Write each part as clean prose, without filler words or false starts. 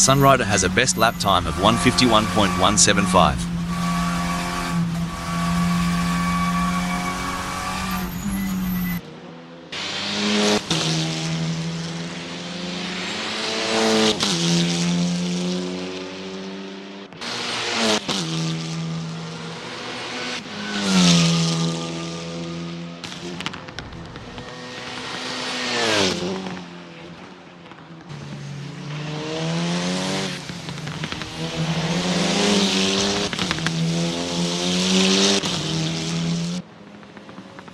Sunrider has a best lap time of 1:51.175.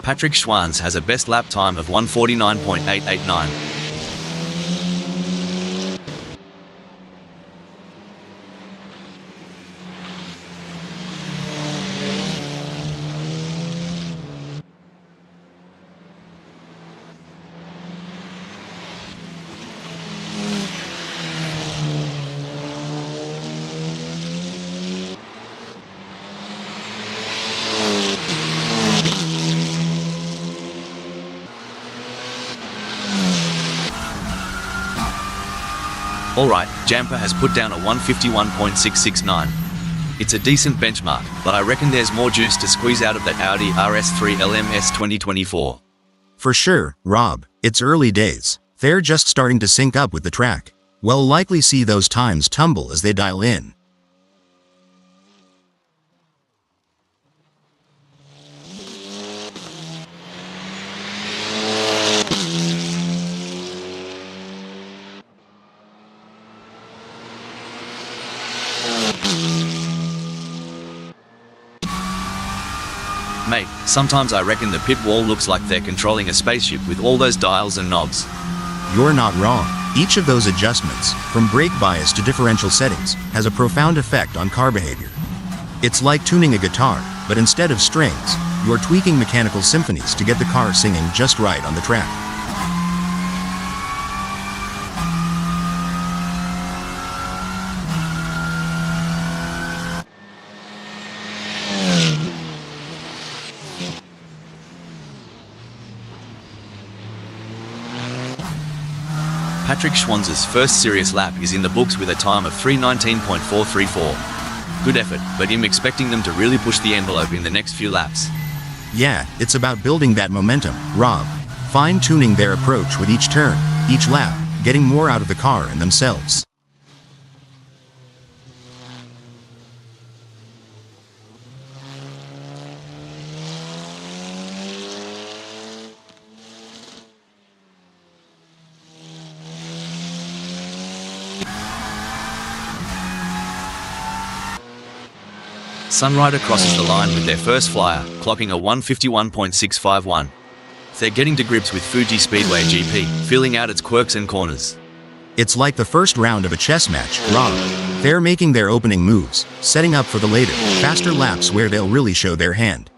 Patrick Schwanz has a best lap time of 1:49.889. Alright, Jamper has put down a 1:51.669. It's a decent benchmark, but I reckon there's more juice to squeeze out of that Audi RS3 LMS 2024. For sure, Rob, it's early days. They're just starting to sync up with the track. We'll likely see those times tumble as they dial in. Mate, sometimes I reckon the pit wall looks like they're controlling a spaceship with all those dials and knobs. You're not wrong. Each of those adjustments, from brake bias to differential settings, has a profound effect on car behavior. It's like tuning a guitar, but instead of strings, you're tweaking mechanical symphonies to get the car singing just right on the track. Patrick Schwanz's first serious lap is in the books with a time of 3:19.434. Good effort, but I'm expecting them to really push the envelope in the next few laps. Yeah, it's about building that momentum, Rob. Fine-tuning their approach with each turn, each lap, getting more out of the car and themselves. Sunrider crosses the line with their first flyer, clocking a 1:51.651. They're getting to grips with Fuji Speedway GP, feeling out its quirks and corners. It's like the first round of a chess match, Rob. They're making their opening moves, setting up for the later, faster laps where they'll really show their hand.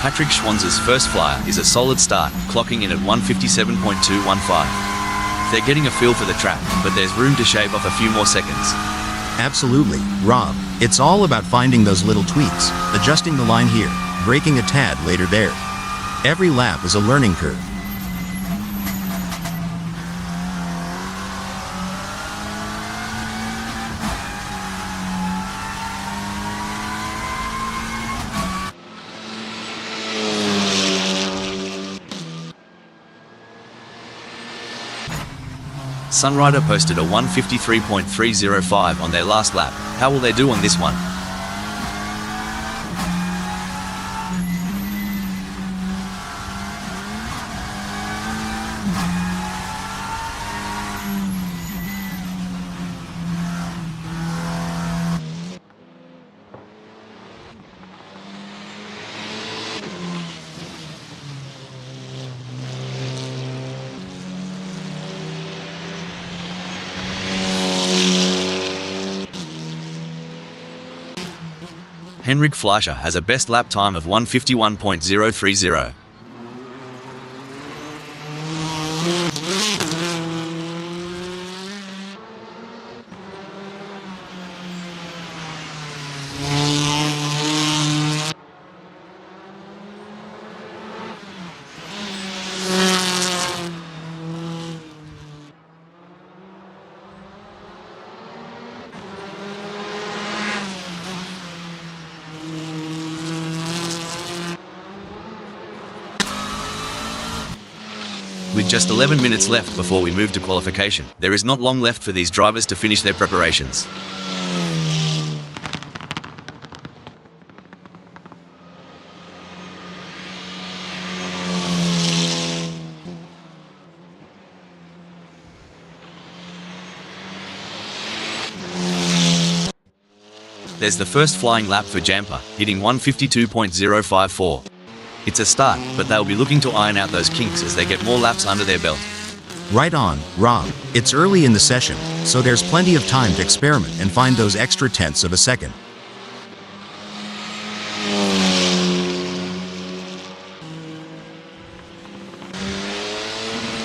Patrick Schwanz's first flyer is a solid start, clocking in at 1:57.215. They're getting a feel for the track, but there's room to shave off a few more seconds. Absolutely, Rob. It's all about finding those little tweaks, adjusting the line here, braking a tad later there. Every lap is a learning curve. Sunrider posted a 1:53.305 on their last lap. How will they do on this one? Henrik Fleischer has a best lap time of 1:51.030. With just 11 minutes left before we move to qualification, there is not long left for these drivers to finish their preparations. There's the first flying lap for Jampa, hitting 152.054. It's a start, but they'll be looking to iron out those kinks as they get more laps under their belt. Right on, Rob. It's early in the session, so there's plenty of time to experiment and find those extra tenths of a second.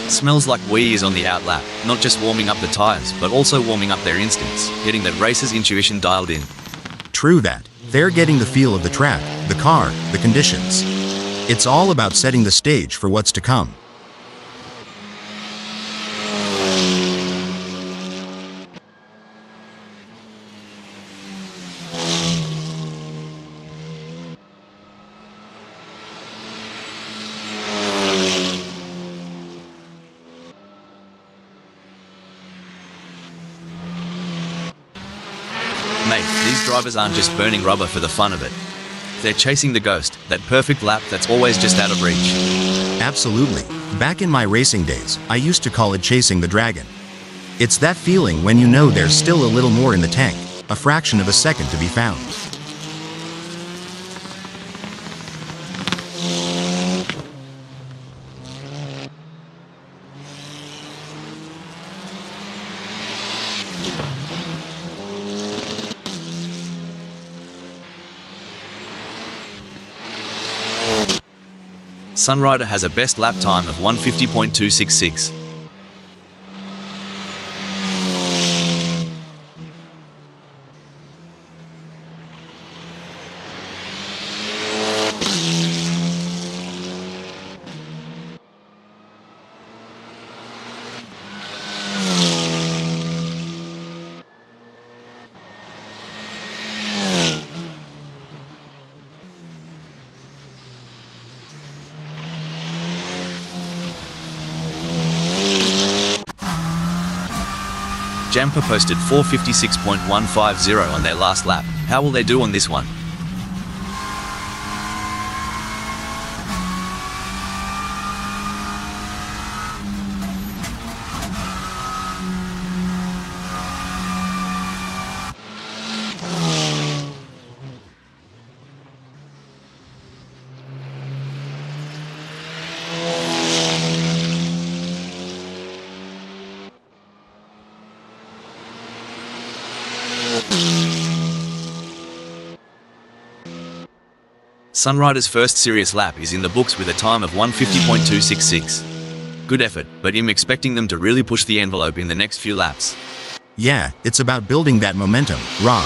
Smells like Wee is on the out lap, not just warming up the tyres, but also warming up their instincts, getting that racer's intuition dialed in. True that. They're getting the feel of the track, the car, the conditions. It's all about setting the stage for what's to come. Mate, these drivers aren't just burning rubber for the fun of it. They're chasing the ghost, that perfect lap that's always just out of reach. Absolutely. Back in my racing days, I used to call it chasing the dragon. It's that feeling when you know there's still a little more in the tank, a fraction of a second to be found. Sunrider has a best lap time of 150.266. Jampa posted 456.150 on their last lap. How will they do on this one? Sunrider's first serious lap is in the books with a time of 150.266. Good effort, but I'm expecting them to really push the envelope in the next few laps. Yeah, it's about building that momentum, Rob.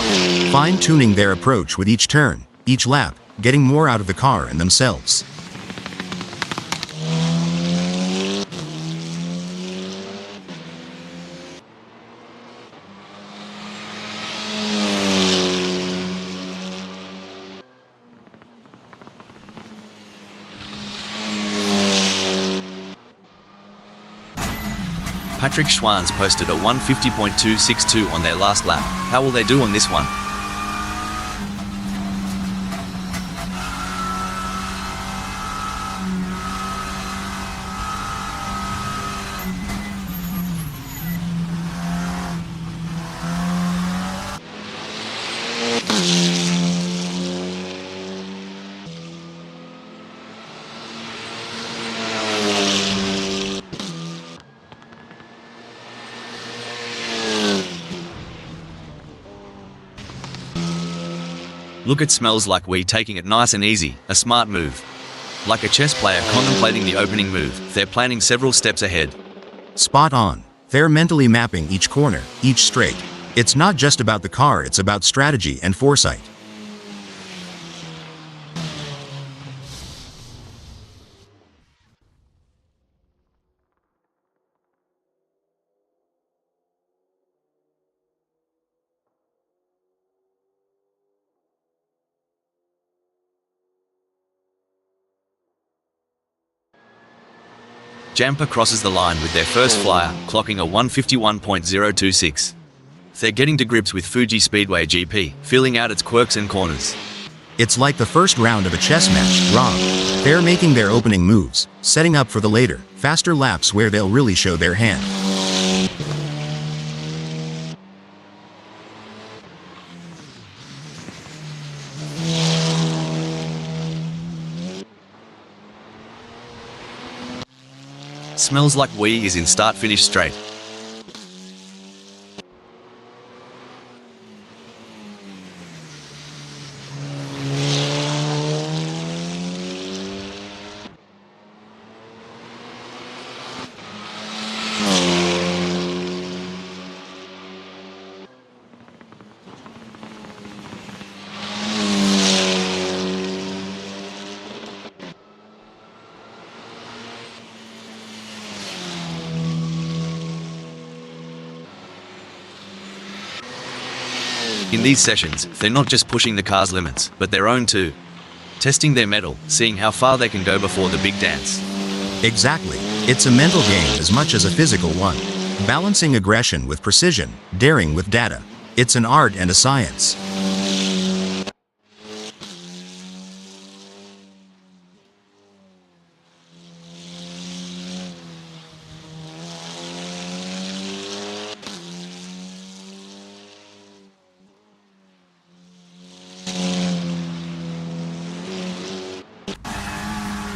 Fine-tuning their approach with each turn, each lap, getting more out of the car and themselves. Patrick Schwanz posted a 150.262 on their last lap. How will they do on this one? Look, it smells like we taking it nice and easy, a smart move. Like a chess player contemplating the opening move, they're planning several steps ahead. Spot on. They're mentally mapping each corner, each straight. It's not just about the car, it's about strategy and foresight. Jamper crosses the line with their first flyer, clocking a 151.026. They're getting to grips with Fuji Speedway GP, feeling out its quirks and corners. It's like the first round of a chess match, Rob. They're making their opening moves, setting up for the later, faster laps where they'll really show their hand. Smells Like We is in start-finish straight. In these sessions, they're not just pushing the car's limits, but their own too. Testing their mettle, seeing how far they can go before the big dance. Exactly. It's a mental game as much as a physical one. Balancing aggression with precision, daring with data. It's an art and a science.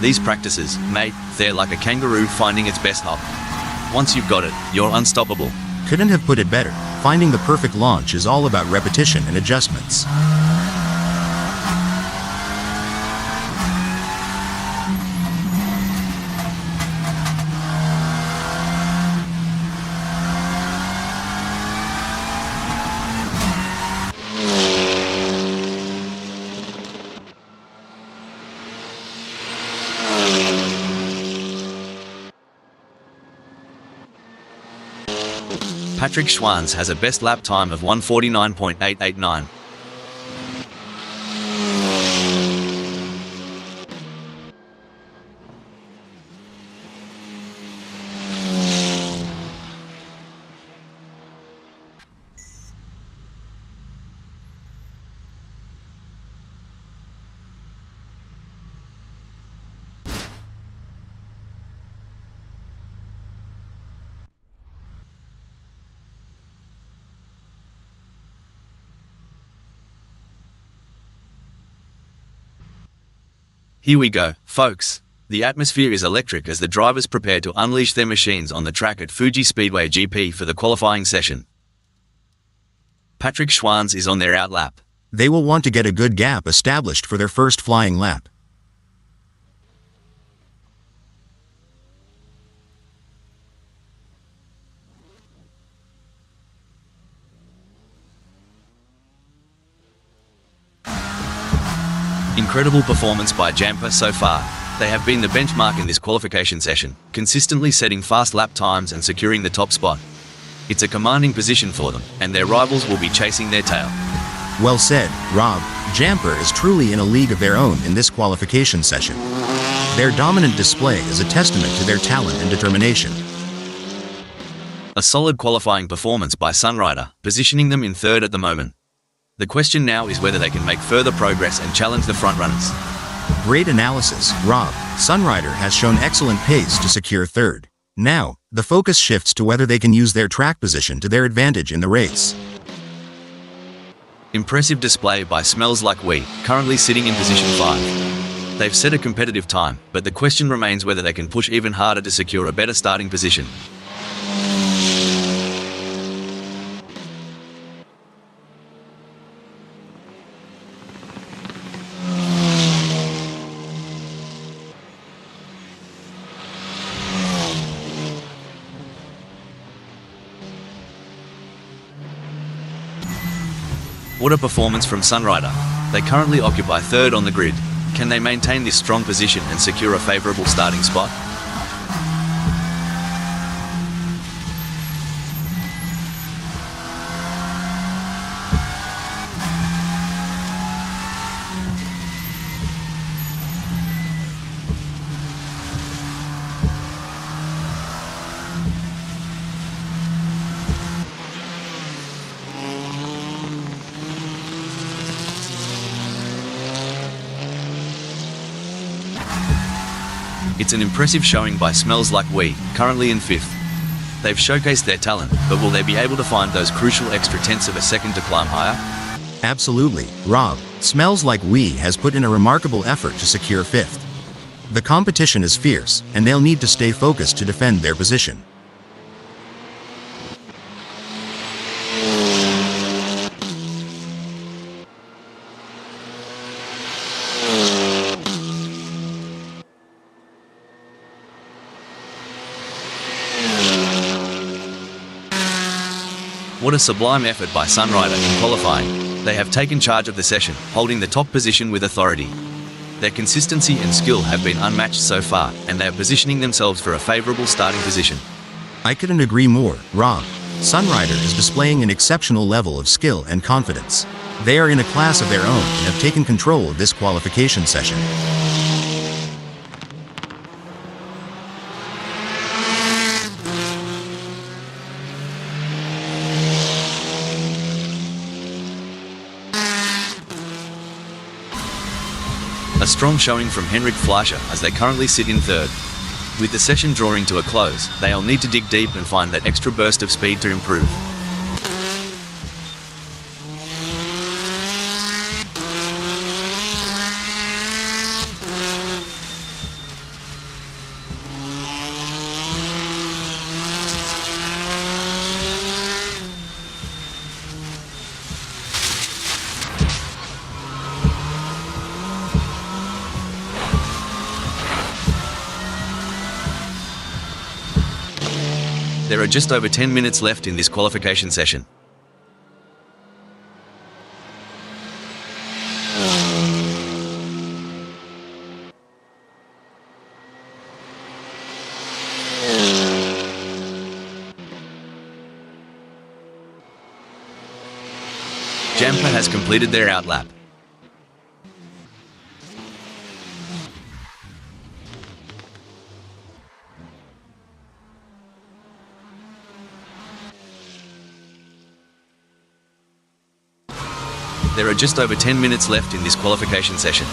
These practices, mate, they're like a kangaroo finding its best hop. Once you've got it, you're unstoppable. Couldn't have put it better. Finding the perfect launch is all about repetition and adjustments. Patrick Schwanz has a best lap time of 1:49.889. Here we go, folks. The atmosphere is electric as the drivers prepare to unleash their machines on the track at Fuji Speedway GP for the qualifying session. Patrick Schwanz is on their out lap. They will want to get a good gap established for their first flying lap. Incredible performance by Jamper so far. They have been the benchmark in this qualification session, consistently setting fast lap times and securing the top spot. It's a commanding position for them, and their rivals will be chasing their tail. Well said, Rob. Jamper is truly in a league of their own in this qualification session. Their dominant display is a testament to their talent and determination. A solid qualifying performance by Sunrider, positioning them in third at the moment. The question now is whether they can make further progress and challenge the frontrunners. Great analysis, Rob. Sunrider has shown excellent pace to secure third. Now, the focus shifts to whether they can use their track position to their advantage in the race. Impressive display by Smells Like We, currently sitting in position 5. They've set a competitive time, but the question remains whether they can push even harder to secure a better starting position. What a performance from Sunrider. They currently occupy third on the grid. Can they maintain this strong position and secure a favourable starting spot? It's an impressive showing by Smells Like We, currently in 5th. They've showcased their talent, but will they be able to find those crucial extra tenths of a second to climb higher? Absolutely, Rob. Smells Like We has put in a remarkable effort to secure 5th. The competition is fierce, and they'll need to stay focused to defend their position. What a sublime effort by Sunrider in qualifying. They have taken charge of the session, holding the top position with authority. Their consistency and skill have been unmatched so far, and they are positioning themselves for a favourable starting position. I couldn't agree more, Rob. Sunrider is displaying an exceptional level of skill and confidence. They are in a class of their own and have taken control of this qualification session. A strong showing from Henrik Fleischer as they currently sit in 3rd. With the session drawing to a close, they'll need to dig deep and find that extra burst of speed to improve. There are just over 10 minutes left in this qualification session. Jampa has completed their outlap. There are just over 10 minutes left in this qualification session.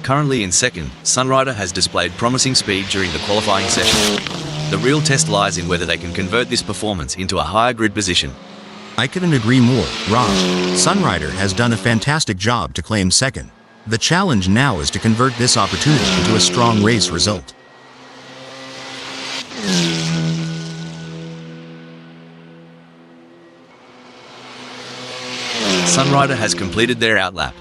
Currently in 2nd, Sunrider has displayed promising speed during the qualifying session. The real test lies in whether they can convert this performance into a higher grid position. I couldn't agree more, Rob. Sunrider has done a fantastic job to claim 2nd. The challenge now is to convert this opportunity into a strong race result. Sunrider has completed their outlap.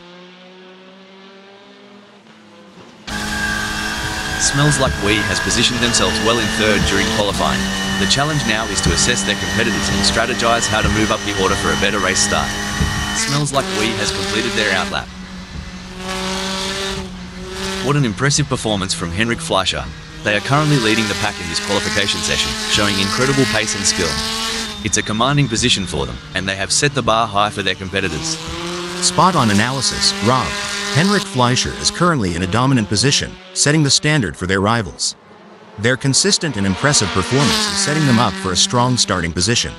Smells Like We has positioned themselves well in 3rd during qualifying. The challenge now is to assess their competitors and strategize how to move up the order for a better race start. Smells Like We has completed their outlap. What an impressive performance from Henrik Fleischer. They are currently leading the pack in this qualification session, showing incredible pace and skill. It's a commanding position for them, and they have set the bar high for their competitors. Spot-on analysis, Rob. Henrik Fleischer is currently in a dominant position, setting the standard for their rivals. Their consistent and impressive performance is setting them up for a strong starting position.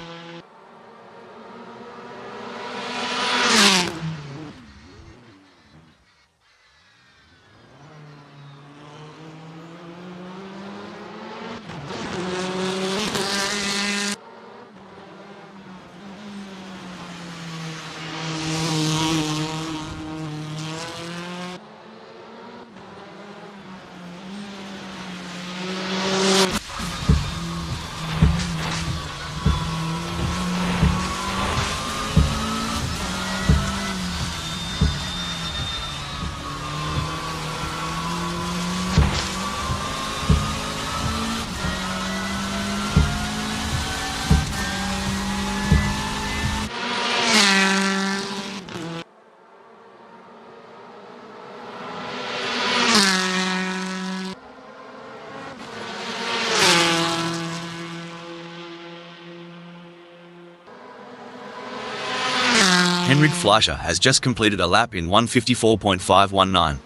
Henrik Fleischer has just completed a lap in 1:54.519.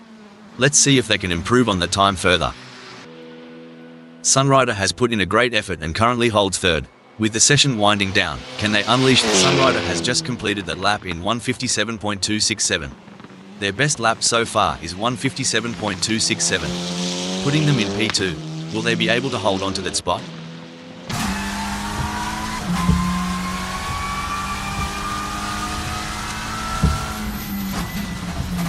Let's see if they can improve on the time further. Sunrider has put in a great effort and currently holds third. With the session winding down, can they unleash? Sunrider has just completed that lap in 1:57.267. Their best lap so far is 1:57.267, putting them in P2. Will they be able to hold on to that spot?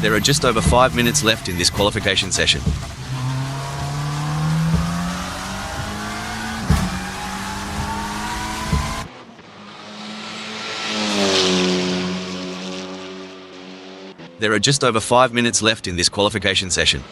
There are just over 5 minutes left in this qualification session. There are just over 5 minutes left in this qualification session.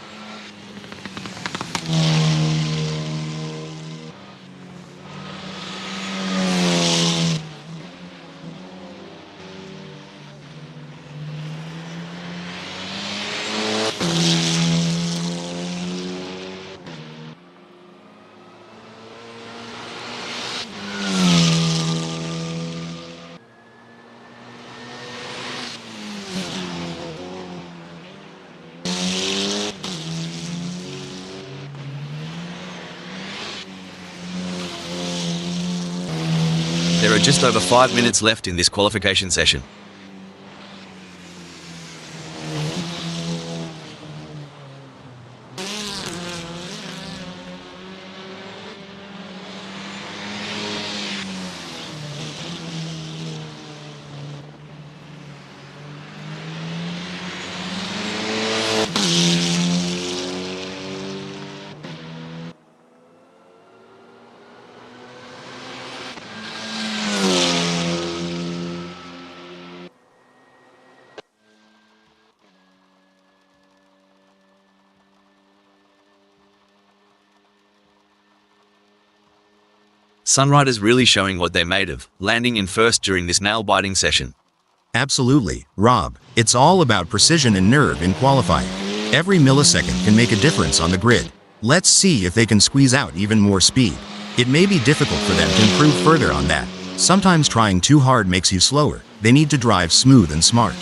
There are just over 5 minutes left in this qualification session. Sunrider's really showing what they're made of, landing in first during this nail-biting session. Absolutely, Rob. It's all about precision and nerve in qualifying. Every millisecond can make a difference on the grid. Let's see if they can squeeze out even more speed. It may be difficult for them to improve further on that. Sometimes trying too hard makes you slower. They need to drive smooth and smart.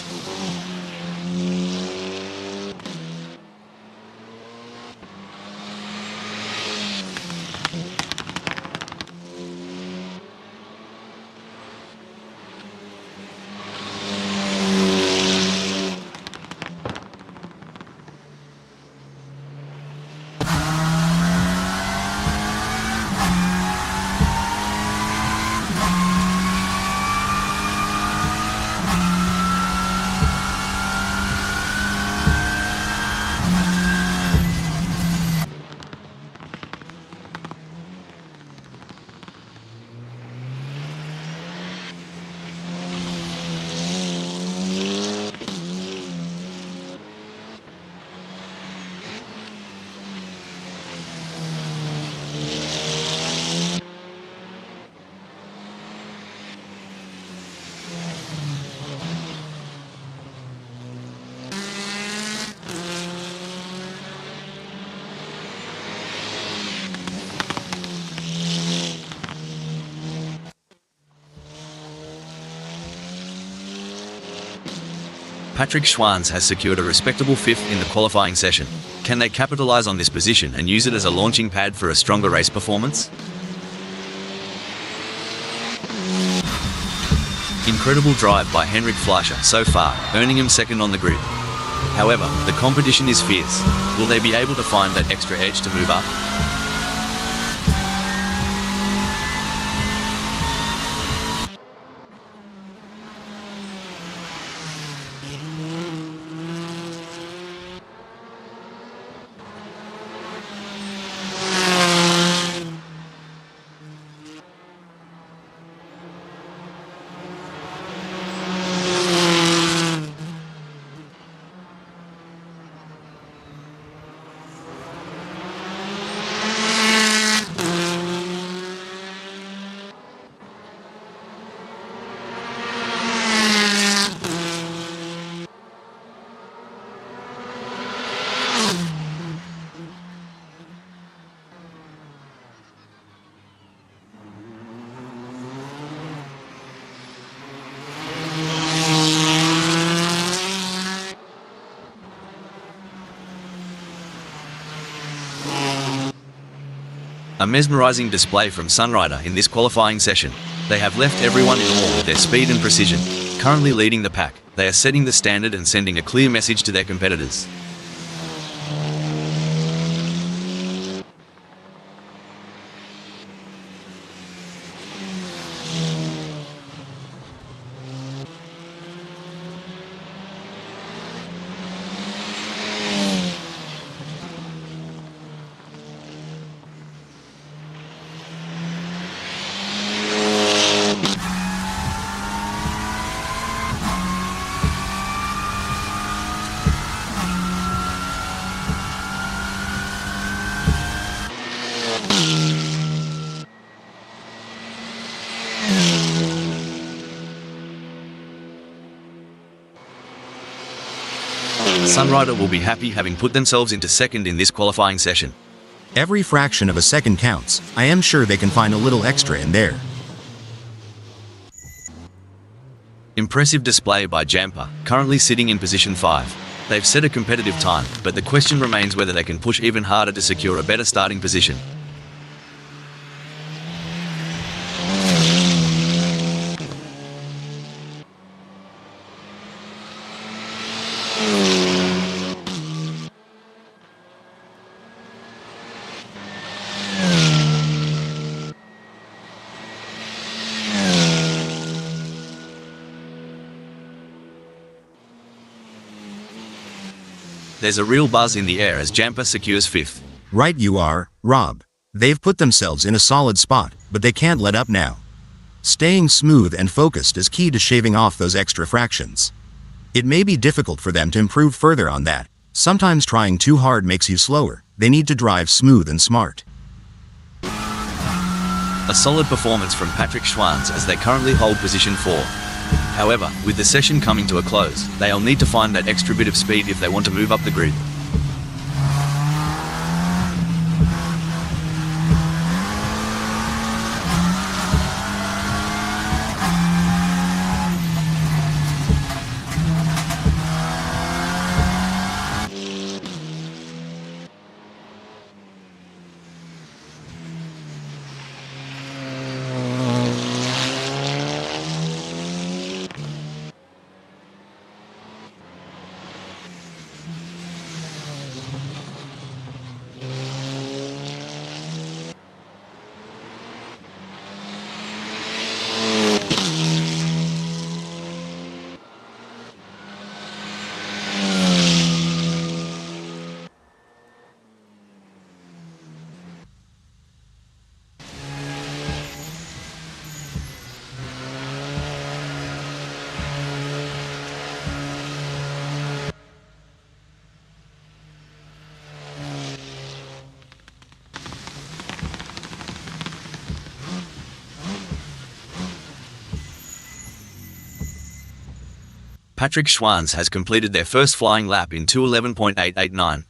Patrick Schwanz has secured a respectable fifth in the qualifying session. Can they capitalize on this position and use it as a launching pad for a stronger race performance? Incredible drive by Henrik Fleischer so far, earning him second on the grid. However, the competition is fierce. Will they be able to find that extra edge to move up? A mesmerizing display from Sunrider in this qualifying session. They have left everyone in awe with their speed and precision. Currently leading the pack, they are setting the standard and sending a clear message to their competitors. Sunrider will be happy having put themselves into second in this qualifying session. Every fraction of a second counts. I am sure they can find a little extra in there. Impressive display by Jampa, currently sitting in position 5. They've set a competitive time, but the question remains whether they can push even harder to secure a better starting position. There's a real buzz in the air as Jampa secures 5th. Right you are, Rob. They've put themselves in a solid spot, but they can't let up now. Staying smooth and focused is key to shaving off those extra fractions. It may be difficult for them to improve further on that. Sometimes trying too hard makes you slower. They need to drive smooth and smart. A solid performance from Patrick Schwanz as they currently hold position 4. However, with the session coming to a close, they'll need to find that extra bit of speed if they want to move up the grid. Patrick Schwanz has completed their first flying lap in 2:11.889.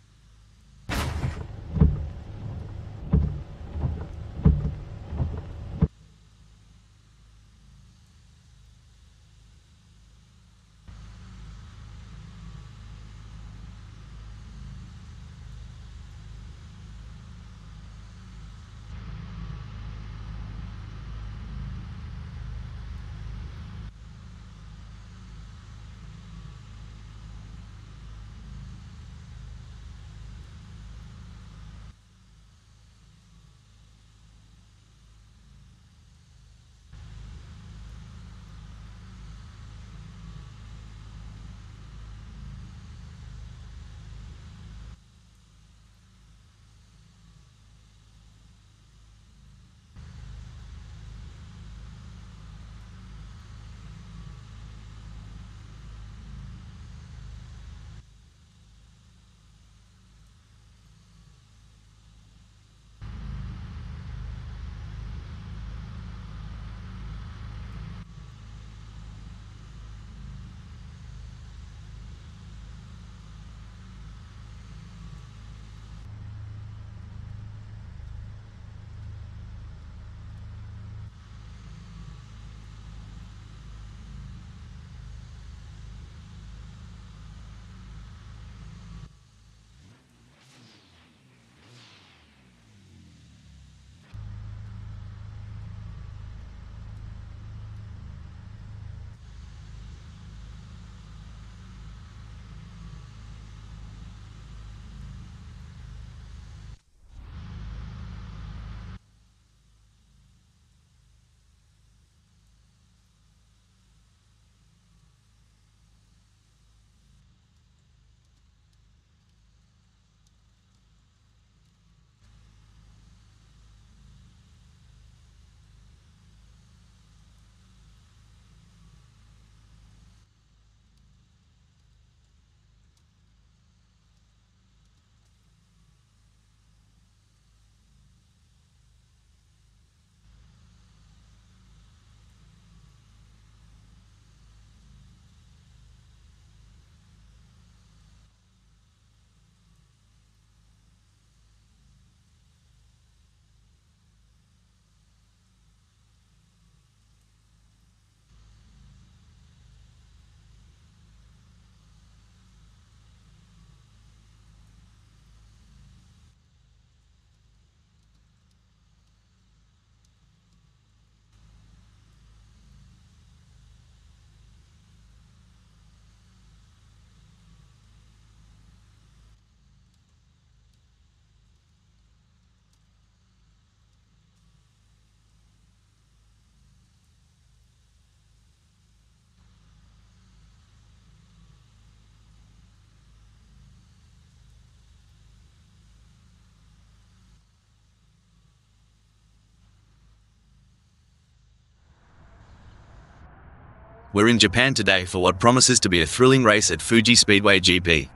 We're in Japan today for what promises to be a thrilling race at Fuji Speedway GP.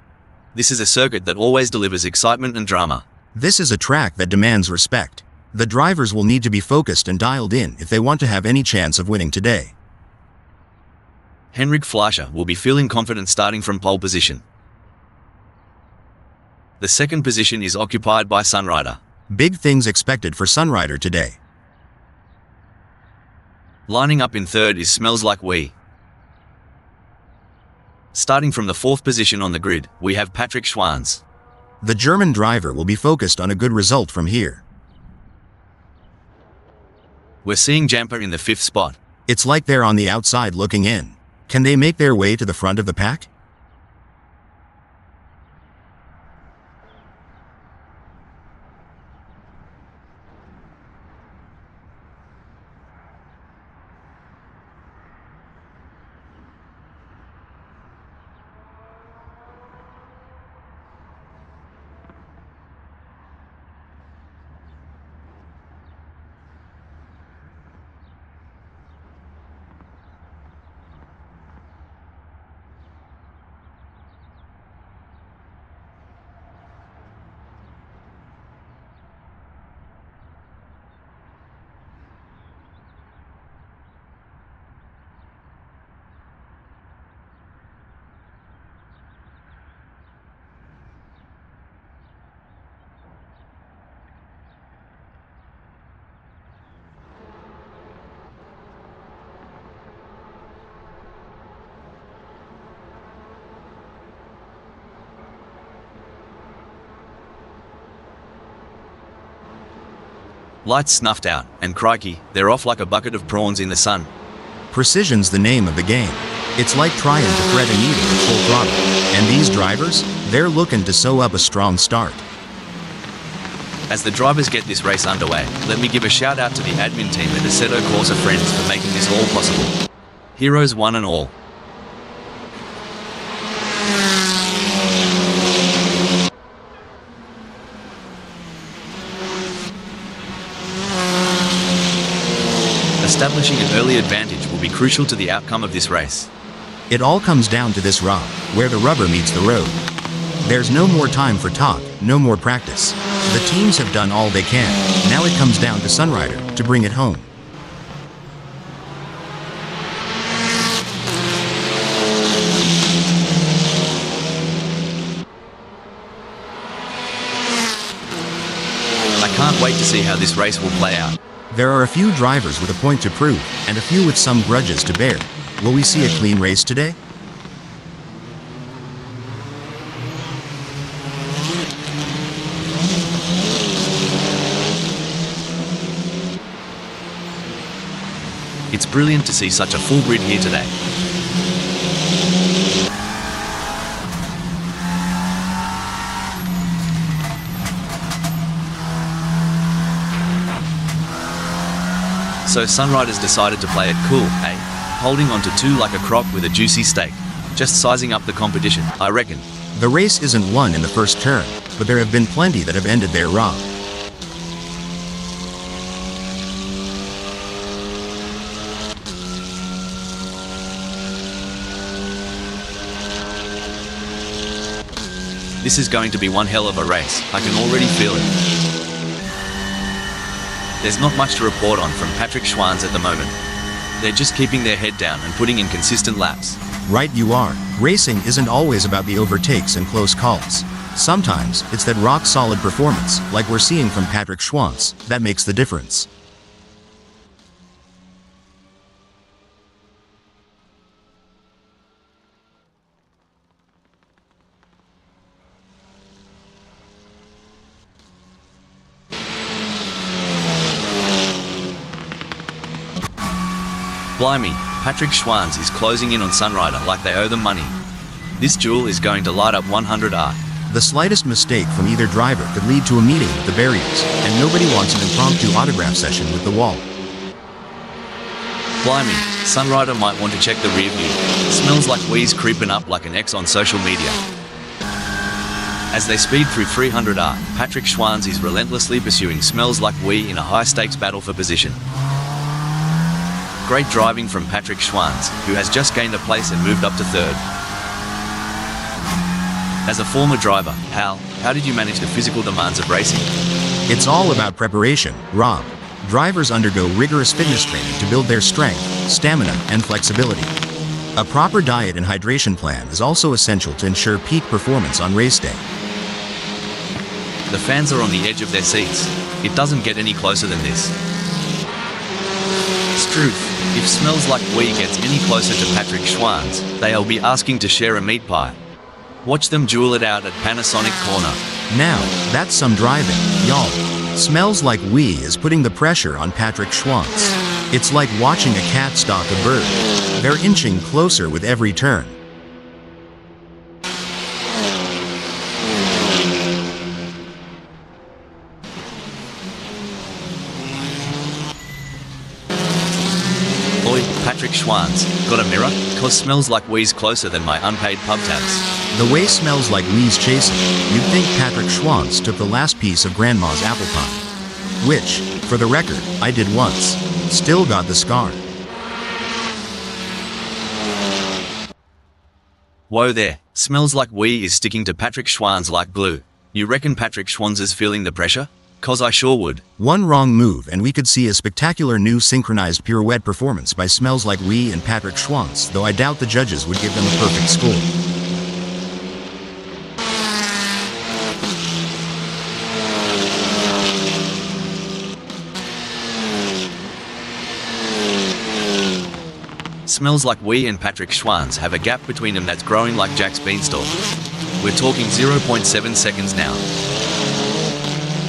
This is a circuit that always delivers excitement and drama. This is a track that demands respect. The drivers will need to be focused and dialed in if they want to have any chance of winning today. Henrik Fleischer will be feeling confident starting from pole position. The second position is occupied by Sunrider. Big things expected for Sunrider today. Lining up in third is Smells Like We. Starting from the fourth position on the grid, we have Patrick Schwanz. The German driver will be focused on a good result from here. We're seeing Jampa in the fifth spot. It's like they're on the outside looking in. Can they make their way to the front of the pack? Lights snuffed out, and crikey, they're off like a bucket of prawns in the sun. Precision's the name of the game. It's like trying to thread a needle at full throttle. And these drivers, they're looking to sew up a strong start. As the drivers get this race underway, let me give a shout out to the admin team at AssettoCorsaFriends for making this all possible. Heroes one and all. Establishing an early advantage will be crucial to the outcome of this race. It all comes down to this rock, where the rubber meets the road. There's no more time for talk, no more practice. The teams have done all they can. Now it comes down to Sunrider to bring it home. I can't wait to see how this race will play out. There are a few drivers with a point to prove, and a few with some grudges to bear. Will we see a clean race today? It's brilliant to see such a full grid here today. So Sunrider's decided to play it cool, eh? Holding on to two like a croc with a juicy steak. Just sizing up the competition, I reckon. The race isn't won in the first turn, but there have been plenty that have ended there wrong. This is going to be one hell of a race, I can already feel it. There's not much to report on from Patrick Schwanz at the moment. They're just keeping their head down and putting in consistent laps. Right you are. Racing isn't always about the overtakes and close calls. Sometimes, it's that rock-solid performance, like we're seeing from Patrick Schwanz, that makes the difference. Blimey, Patrick Schwanz is closing in on Sunrider like they owe them money. This duel is going to light up 100R. The slightest mistake from either driver could lead to a meeting with the barriers, and nobody wants an impromptu autograph session with the wall. Blimey, Sunrider might want to check the rear view. Smells like Wee's creeping up like an X on social media. As they speed through 300R, Patrick Schwanz is relentlessly pursuing Smells Like Wee in a high-stakes battle for position. Great driving from Patrick Schwanz, who has just gained a place and moved up to third. As a former driver, Hal, how did you manage the physical demands of racing? It's all about preparation, Rob. Drivers undergo rigorous fitness training to build their strength, stamina, and flexibility. A proper diet and hydration plan is also essential to ensure peak performance on race day. The fans are on the edge of their seats. It doesn't get any closer than this. Struth, if Smells Like We gets any closer to Patrick Schwanz, they'll be asking to share a meat pie. Watch them duel it out at Panasonic Corner. Now, that's some driving, y'all. Smells Like We is putting the pressure on Patrick Schwanz. It's like watching a cat stalk a bird. They're inching closer with every turn. Oi, Patrick Schwanz, got a mirror? Cause Smells Like We's closer than my unpaid pub tabs. The way Smells Like We's chasing, you'd think Patrick Schwanz took the last piece of Grandma's apple pie. Which, for the record, I did once. Still got the scar. Whoa there, Smells Like We is sticking to Patrick Schwanz like glue. You reckon Patrick Schwanz is feeling the pressure? Cause I sure would. One wrong move and we could see a spectacular new synchronized pirouette performance by Smells Like We and Patrick Schwanz, though I doubt the judges would give them a perfect score. Smells Like We and Patrick Schwanz have a gap between them that's growing like Jack's beanstalk. We're talking 0.7 seconds now.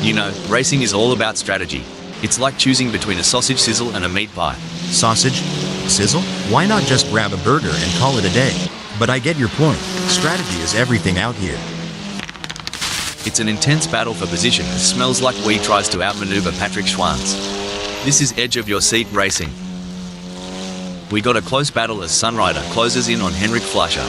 You know, racing is all about strategy. It's like choosing between a sausage sizzle and a meat pie. Sausage? Sizzle? Why not just grab a burger and call it a day? But I get your point. Strategy is everything out here. It's an intense battle for position as Smells Like We tries to outmaneuver Patrick Schwanz. This is edge of your seat racing. We got a close battle as Sunrider closes in on Henrik Fleischer.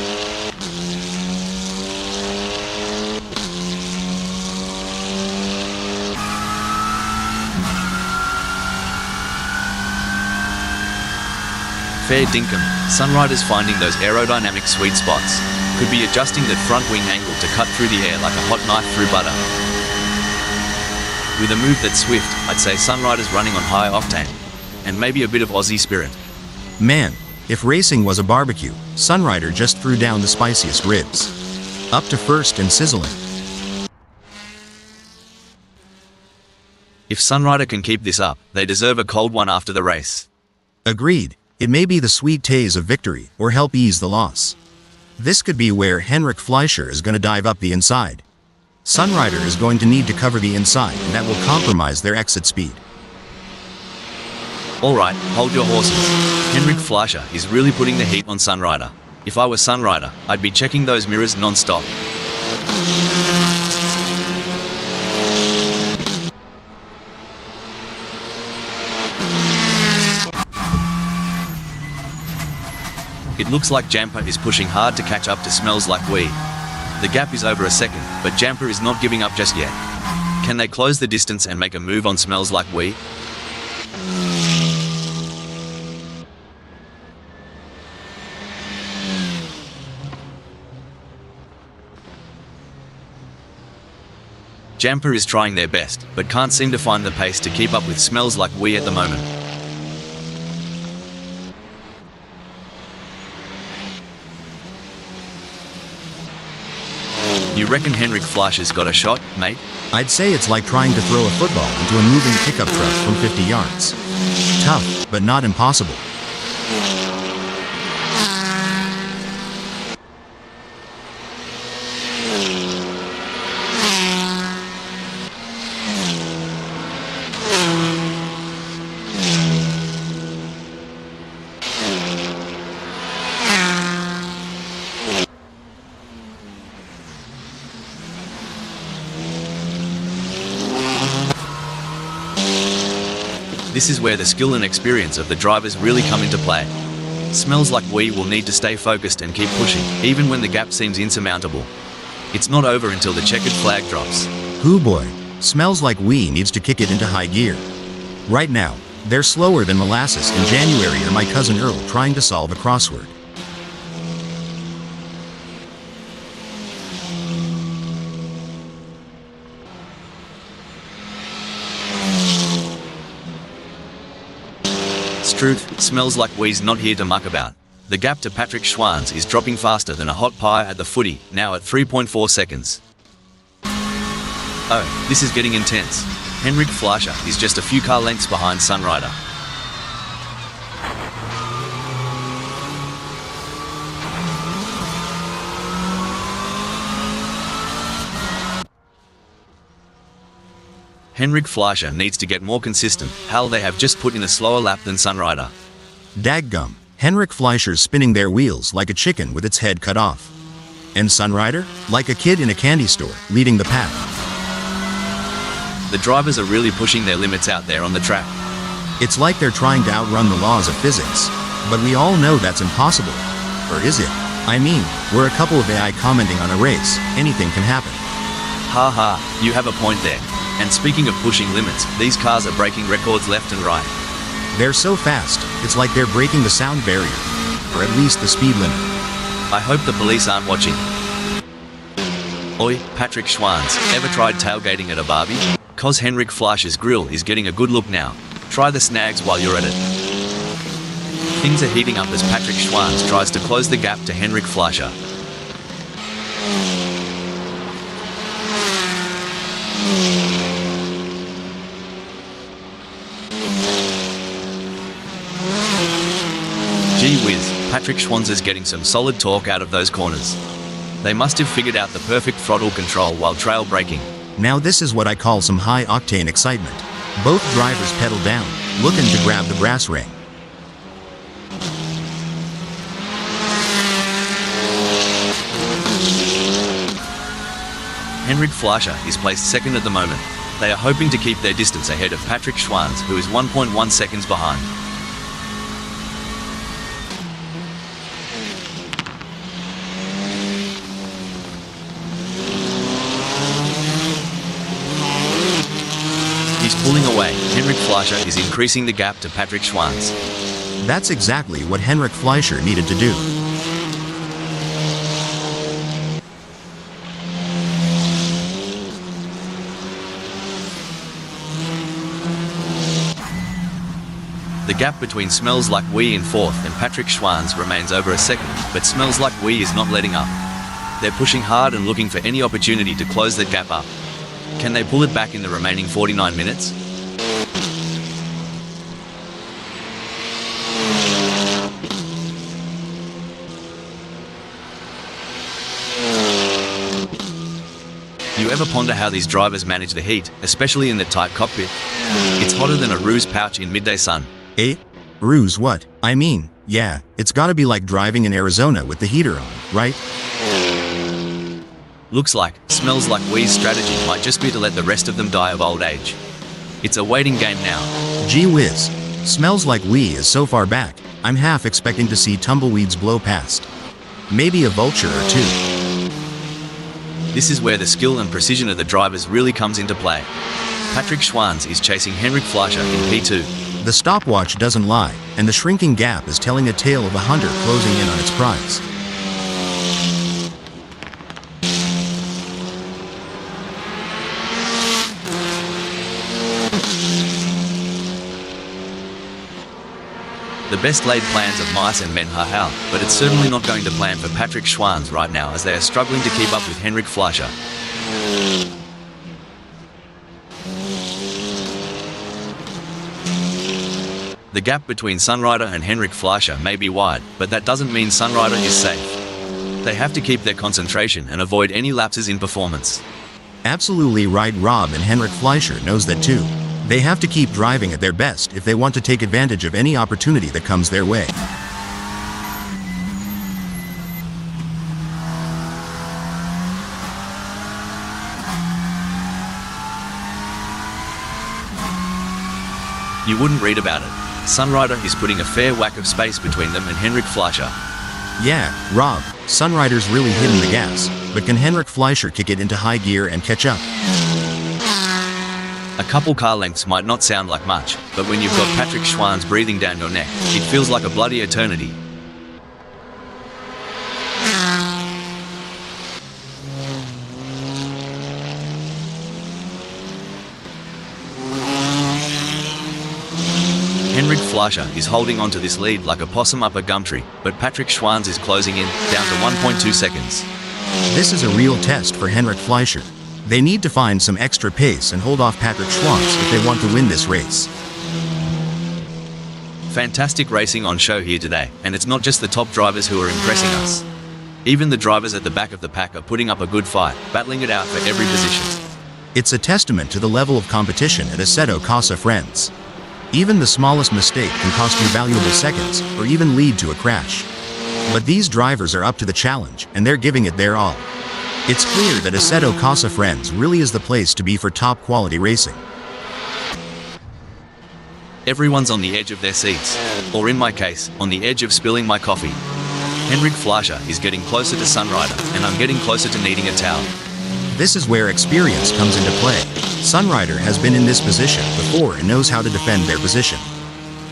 Fair dinkum, Sunrider's finding those aerodynamic sweet spots. Could be adjusting that front wing angle to cut through the air like a hot knife through butter. With a move that's swift, I'd say Sunrider's running on high octane. And maybe a bit of Aussie spirit. Man, if racing was a barbecue, Sunrider just threw down the spiciest ribs. Up to first and sizzling. If Sunrider can keep this up, they deserve a cold one after the race. Agreed. It may be the sweet taste of victory, or help ease the loss. This could be where Henrik Fleischer is going to dive up the inside. Sunrider is going to need to cover the inside, and that will compromise their exit speed. Alright, hold your horses. Henrik Fleischer is really putting the heat on Sunrider. If I were Sunrider, I'd be checking those mirrors non-stop. It looks like Jamper is pushing hard to catch up to Smells Like We. The gap is over a second, but Jamper is not giving up just yet. Can they close the distance and make a move on Smells Like We? Jamper is trying their best, but can't seem to find the pace to keep up with Smells Like We at the moment. You reckon Henrik Fleischer's got a shot, mate? I'd say it's like trying to throw a football into a moving pickup truck from 50 yards. Tough, but not impossible. This is where the skill and experience of the drivers really come into play. Smells Like We will need to stay focused and keep pushing, even when the gap seems insurmountable. It's not over until the checkered flag drops. Hoo boy, Smells Like We needs to kick it into high gear. Right now, They're slower than molasses in January or my cousin Earl trying to solve a crossword. Struth, smells like we's not here to muck about. The gap to Patrick Schwanz is dropping faster than a hot pie at the footy, now at 3.4 seconds. Oh, this is getting intense. Henrik Fleischer is just a few car lengths behind Sunrider. Henrik Fleischer needs to get more consistent. Hell, they have just put in a slower lap than Sunrider. Daggum, Henrik Fleischer's spinning their wheels like a chicken with its head cut off. And Sunrider, like a kid in a candy store, leading the pack. The drivers are really pushing their limits out there on the track. It's like they're trying to outrun the laws of physics. But we all know that's impossible. Or is it? I mean, we're a couple of AI commenting on a race. Anything can happen. Haha, you have a point there. And speaking of pushing limits, these cars are breaking records left and right. They're so fast, it's like they're breaking the sound barrier. Or at least the speed limit. I hope the police aren't watching. Oi, Patrick Schwanz, ever tried tailgating at a Barbie? Cause Henrik Fleischer's grill is getting a good look now. Try the snags while you're at it. Things are heating up as Patrick Schwanz tries to close the gap to Henrik Fleischer. Gee whiz, Patrick Schwanz is getting some solid torque out of those corners. They must have figured out the perfect throttle control while trail braking. Now this is what I call some high-octane excitement. Both drivers pedal down, looking to grab the brass ring. Henrik Fleischer is placed second at the moment. They are hoping to keep their distance ahead of Patrick Schwanz, who is 1.1 seconds behind. He's pulling away. Henrik Fleischer is increasing the gap to Patrick Schwanz. That's exactly what Henrik Fleischer needed to do. The gap between Smells Like We in fourth and Patrick Schwanz remains over a second, but Smells Like We is not letting up. They're pushing hard and looking for any opportunity to close that gap up. Can they pull it back in the remaining 49 minutes? You ever ponder how these drivers manage the heat, especially in the tight cockpit? It's hotter than a ruse pouch in midday sun. Eh? Ruse what? I mean, yeah, it's gotta be like driving in Arizona with the heater on, right? Looks like Smells Like We's strategy might just be to let the rest of them die of old age. It's a waiting game now. Gee whiz. Smells Like We is so far back, I'm half expecting to see tumbleweeds blow past. Maybe a vulture or two. This is where the skill and precision of the drivers really comes into play. Patrick Schwanz is chasing Henrik Fleischer in P2. The stopwatch doesn't lie, and the shrinking gap is telling a tale of a hunter closing in on its prize. The best laid plans of mice and men are hell, but it's certainly not going to plan for Patrick Schwanz right now as they are struggling to keep up with Henrik Fleischer. The gap between Sunrider and Henrik Fleischer may be wide, but that doesn't mean Sunrider is safe. They have to keep their concentration and avoid any lapses in performance. Absolutely right. Rob and Henrik Fleischer knows that too. They have to keep driving at their best if they want to take advantage of any opportunity that comes their way. You wouldn't read about it. Sunrider is putting a fair whack of space between them and Henrik Fleischer. Yeah, Rob, Sunrider's really hitting the gas, but can Henrik Fleischer kick it into high gear and catch up? A couple car lengths might not sound like much, but when you've got Patrick Schwanz breathing down your neck, it feels like a bloody eternity. Henrik Fleischer is holding onto this lead like a possum up a gum tree, but Patrick Schwanz is closing in, down to 1.2 seconds. This is a real test for Henrik Fleischer. They need to find some extra pace and hold off Patrick Schwanz if they want to win this race. Fantastic racing on show here today, and it's not just the top drivers who are impressing us. Even the drivers at the back of the pack are putting up a good fight, battling it out for every position. It's a testament to the level of competition at Assetto Corsa Friends. Even the smallest mistake can cost you valuable seconds, or even lead to a crash. But these drivers are up to the challenge, and they're giving it their all. It's clear that Assetto Corsa Friends really is the place to be for top quality racing. Everyone's on the edge of their seats, or in my case, on the edge of spilling my coffee. Henrik Fleischer is getting closer to Sunrider, and I'm getting closer to needing a towel. This is where experience comes into play. Sunrider has been in this position before and knows how to defend their position.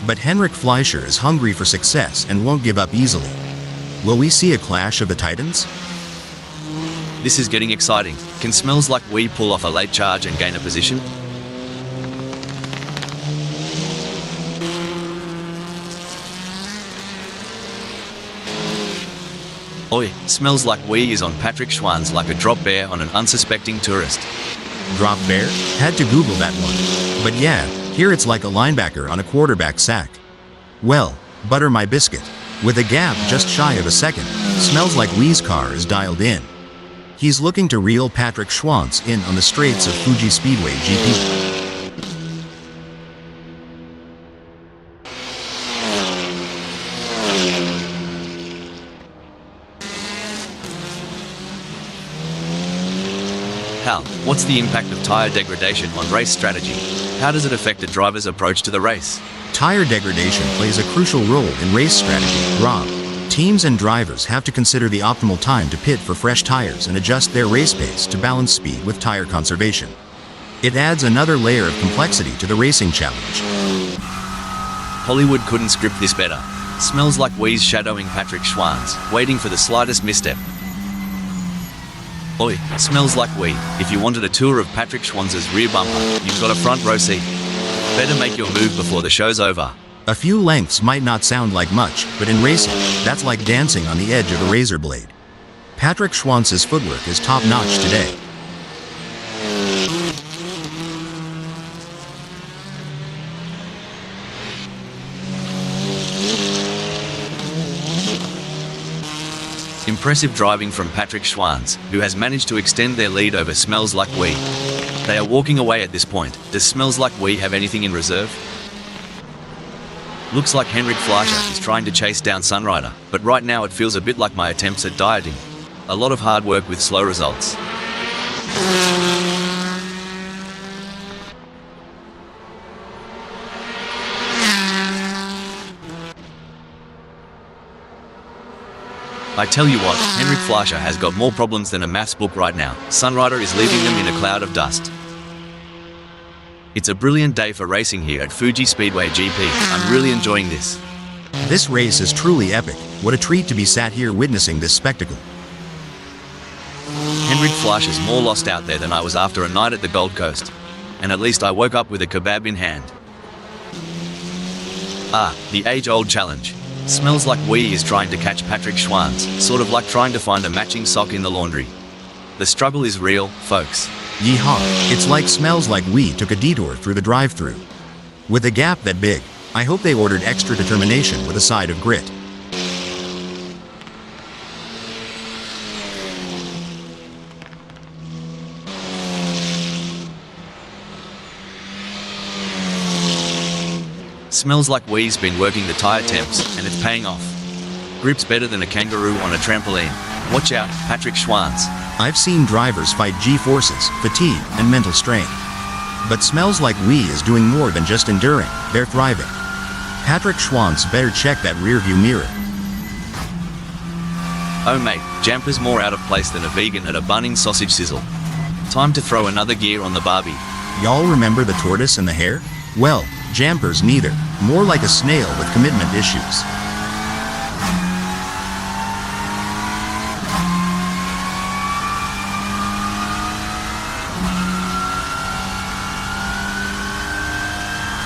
But Henrik Fleischer is hungry for success and won't give up easily. Will we see a clash of the titans? This is getting exciting. Can Smells Like We pull off a late charge and gain a position? Oi, Smells Like We is on Patrick Schwanz like a drop bear on an unsuspecting tourist. Drop bear? Had to Google that one. But yeah, here it's like a linebacker on a quarterback sack. Well, butter my biscuit. With a gap just shy of a second, Smells Like We's car is dialed in. He's looking to reel Patrick Schwanz in on the straights of Fuji Speedway GP. Hal, what's the impact of tyre degradation on race strategy? How does it affect a driver's approach to the race? Tire degradation plays a crucial role in race strategy, Rob. Teams and drivers have to consider the optimal time to pit for fresh tires and adjust their race pace to balance speed with tire conservation. It adds another layer of complexity to the racing challenge. Hollywood couldn't script this better. Smells Like We's shadowing Patrick Schwanz, waiting for the slightest misstep. Oi, Smells Like We, if you wanted a tour of Patrick Schwanz's rear bumper, you've got a front row seat. Better make your move before the show's over. A few lengths might not sound like much, but in racing, that's like dancing on the edge of a razor blade. Patrick Schwanz's footwork is top-notch today. Impressive driving from Patrick Schwanz, who has managed to extend their lead over Smells Like We. They are walking away at this point. Does Smells Like We have anything in reserve? Looks like Henrik Fleischer is trying to chase down Sunrider, but right now it feels a bit like my attempts at dieting. A lot of hard work with slow results. I tell you what, Henrik Fleischer has got more problems than a maths book right now. Sunrider is leaving them in a cloud of dust. It's a brilliant day for racing here at Fuji Speedway GP. I'm really enjoying this. This race is truly epic. What a treat to be sat here witnessing this spectacle. Henrik Fleischer's more lost out there than I was after a night at the Gold Coast. And at least I woke up with a kebab in hand. Ah, the age-old challenge. Smells Like We is trying to catch Patrick Schwanz, sort of like trying to find a matching sock in the laundry. The struggle is real, folks. Yeehaw, it's like Smells Like We took a detour through the drive-thru. With a gap that big, I hope they ordered extra determination with a side of grit. Smells Like We's been working the tyre temps, and it's paying off. Grip's better than a kangaroo on a trampoline. Watch out, Patrick Schwanz. I've seen drivers fight G-forces, fatigue, and mental strain. But Smells Like We is doing more than just enduring, they're thriving. Patrick Schwanz better check that rearview mirror. Oh mate, Jamper's more out of place than a vegan at a Bunnings sausage sizzle. Time to throw another gear on the Barbie. Y'all remember the tortoise and the hare? Well, Jamper's neither. More like a snail with commitment issues.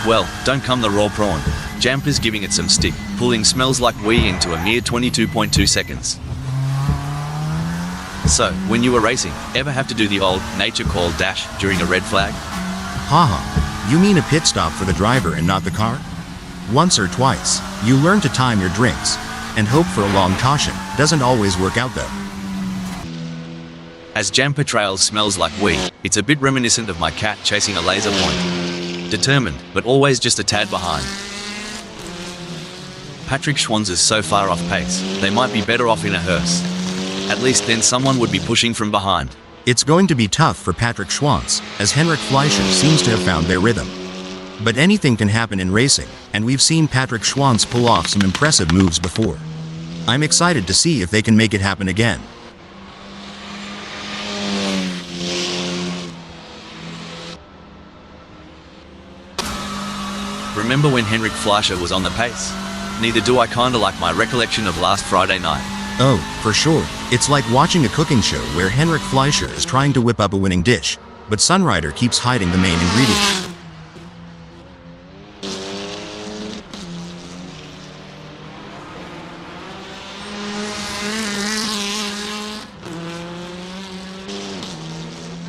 Well, don't come the raw prawn. Jamper's giving it some stick, pulling Smells Like Wee into a mere 22.2 seconds. So, when you were racing, ever have to do the old nature call dash during a red flag? Haha, you mean a pit stop for the driver and not the car? Once or twice, you learn to time your drinks, and hope for a long caution. Doesn't always work out though. As Jamper trails Smells Like Wee, it's a bit reminiscent of my cat chasing a laser point. Determined, but always just a tad behind. Patrick Schwanz is so far off pace, they might be better off in a hearse. At least then someone would be pushing from behind. It's going to be tough for Patrick Schwanz, as Henrik Fleischer seems to have found their rhythm. But anything can happen in racing, and we've seen Patrick Schwanz pull off some impressive moves before. I'm excited to see if they can make it happen again. Remember when Henrik Fleischer was on the pace? Neither do I kinda like my recollection of last Friday night. Oh, for sure. It's like watching a cooking show where Henrik Fleischer is trying to whip up a winning dish, but Sunrider keeps hiding the main ingredient.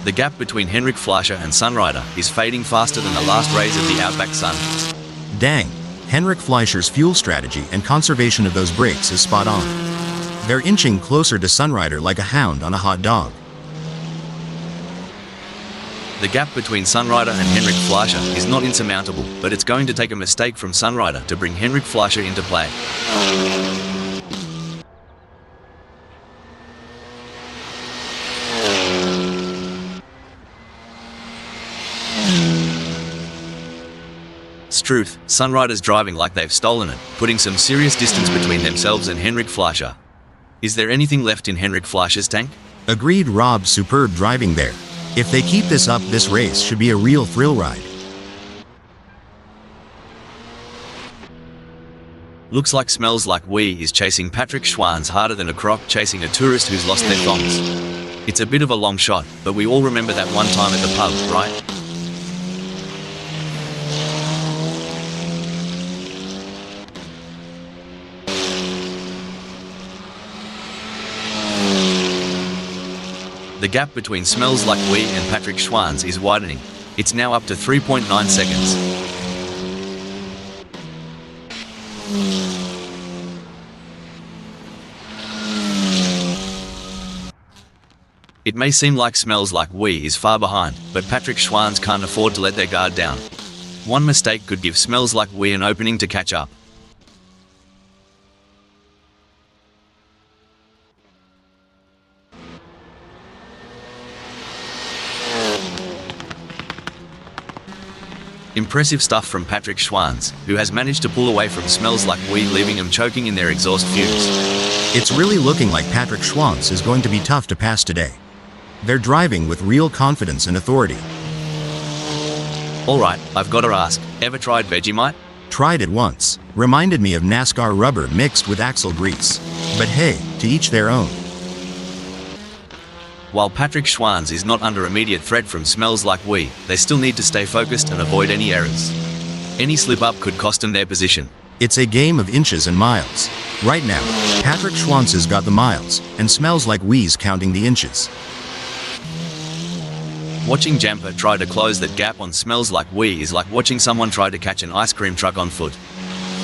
The gap between Henrik Fleischer and Sunrider is fading faster than the last rays of the Outback sun. Dang, Henrik Fleischer's fuel strategy and conservation of those brakes is spot on. They're inching closer to Sunrider like a hound on a hot dog. The gap between Sunrider and Henrik Fleischer is not insurmountable, but it's going to take a mistake from Sunrider to bring Henrik Fleischer into play. Struth, Sunrider's driving like they've stolen it, putting some serious distance between themselves and Henrik Fleischer. Is there anything left in Henrik Fleischer's tank? Agreed, Rob. Superb driving there. If they keep this up, this race should be a real thrill ride. Looks like Smells Like Wee is chasing Patrick Schwanz harder than a croc chasing a tourist who's lost their thongs. It's a bit of a long shot, but we all remember that one time at the pub, right? The gap between Smells Like Wee and Patrick Schwanz is widening. It's now up to 3.9 seconds. It may seem like Smells Like Wee is far behind, but Patrick Schwanz can't afford to let their guard down. One mistake could give Smells Like Wee an opening to catch up. Impressive stuff from Patrick Schwanz, who has managed to pull away from Smells Like Wee, leaving them choking in their exhaust fumes. It's really looking like Patrick Schwanz is going to be tough to pass today. They're driving with real confidence and authority. Alright, I've got to ask, ever tried Vegemite? Tried it once. Reminded me of NASCAR rubber mixed with axle grease. But hey, to each their own. While Patrick Schwanz is not under immediate threat from Smells Like Wee, they still need to stay focused and avoid any errors. Any slip-up could cost them their position. It's a game of inches and miles. Right now, Patrick Schwanz has got the miles, and Smells Like Wee's counting the inches. Watching Jamper try to close that gap on Smells Like Wee is like watching someone try to catch an ice cream truck on foot.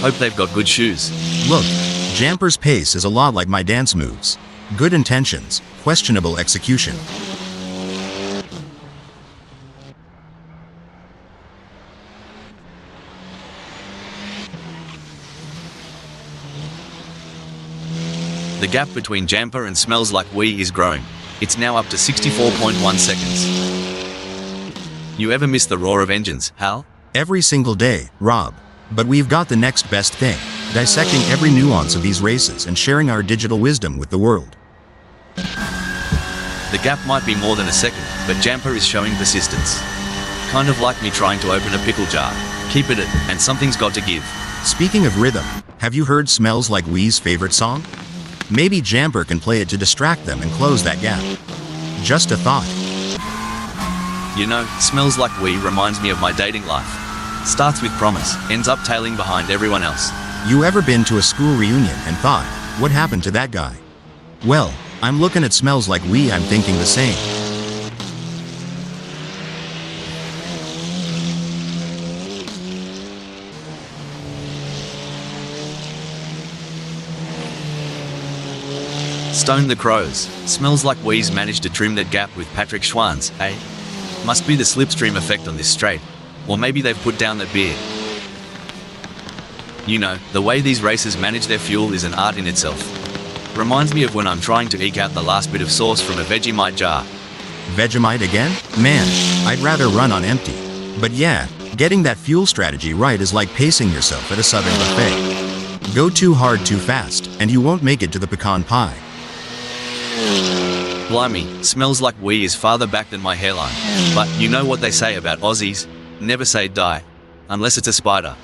Hope they've got good shoes. Look, Jamper's pace is a lot like my dance moves. Good intentions, questionable execution. The gap between Jamper and Smells Like Wee is growing. It's now up to 64.1 seconds. You ever miss the roar of engines, Hal? Every single day, Rob. But we've got the next best thing, dissecting every nuance of these races and sharing our digital wisdom with the world. The gap might be more than a second, but Jamper is showing persistence. Kind of like me trying to open a pickle jar. Keep it and something's got to give. Speaking of rhythm, have you heard Smells Like Wee's favorite song? Maybe Jamper can play it to distract them and close that gap. Just a thought. You know, Smells Like We reminds me of my dating life. Starts with promise, ends up tailing behind everyone else. You ever been to a school reunion and thought, what happened to that guy? Well, I'm looking at Smells Like We, I'm thinking the same. Stone the Crows. Smells Like We's managed to trim that gap with Patrick Schwann's, eh? Must be the slipstream effect on this straight. Or maybe they've put down that beer. You know, the way these racers manage their fuel is an art in itself. Reminds me of when I'm trying to eke out the last bit of sauce from a Vegemite jar. Vegemite again? Man, I'd rather run on empty. But yeah, getting that fuel strategy right is like pacing yourself at a southern buffet. Go too hard too fast, and you won't make it to the pecan pie. Blimey, Smells Like We is farther back than my hairline. But you know what they say about Aussies? Never say die. Unless it's a spider.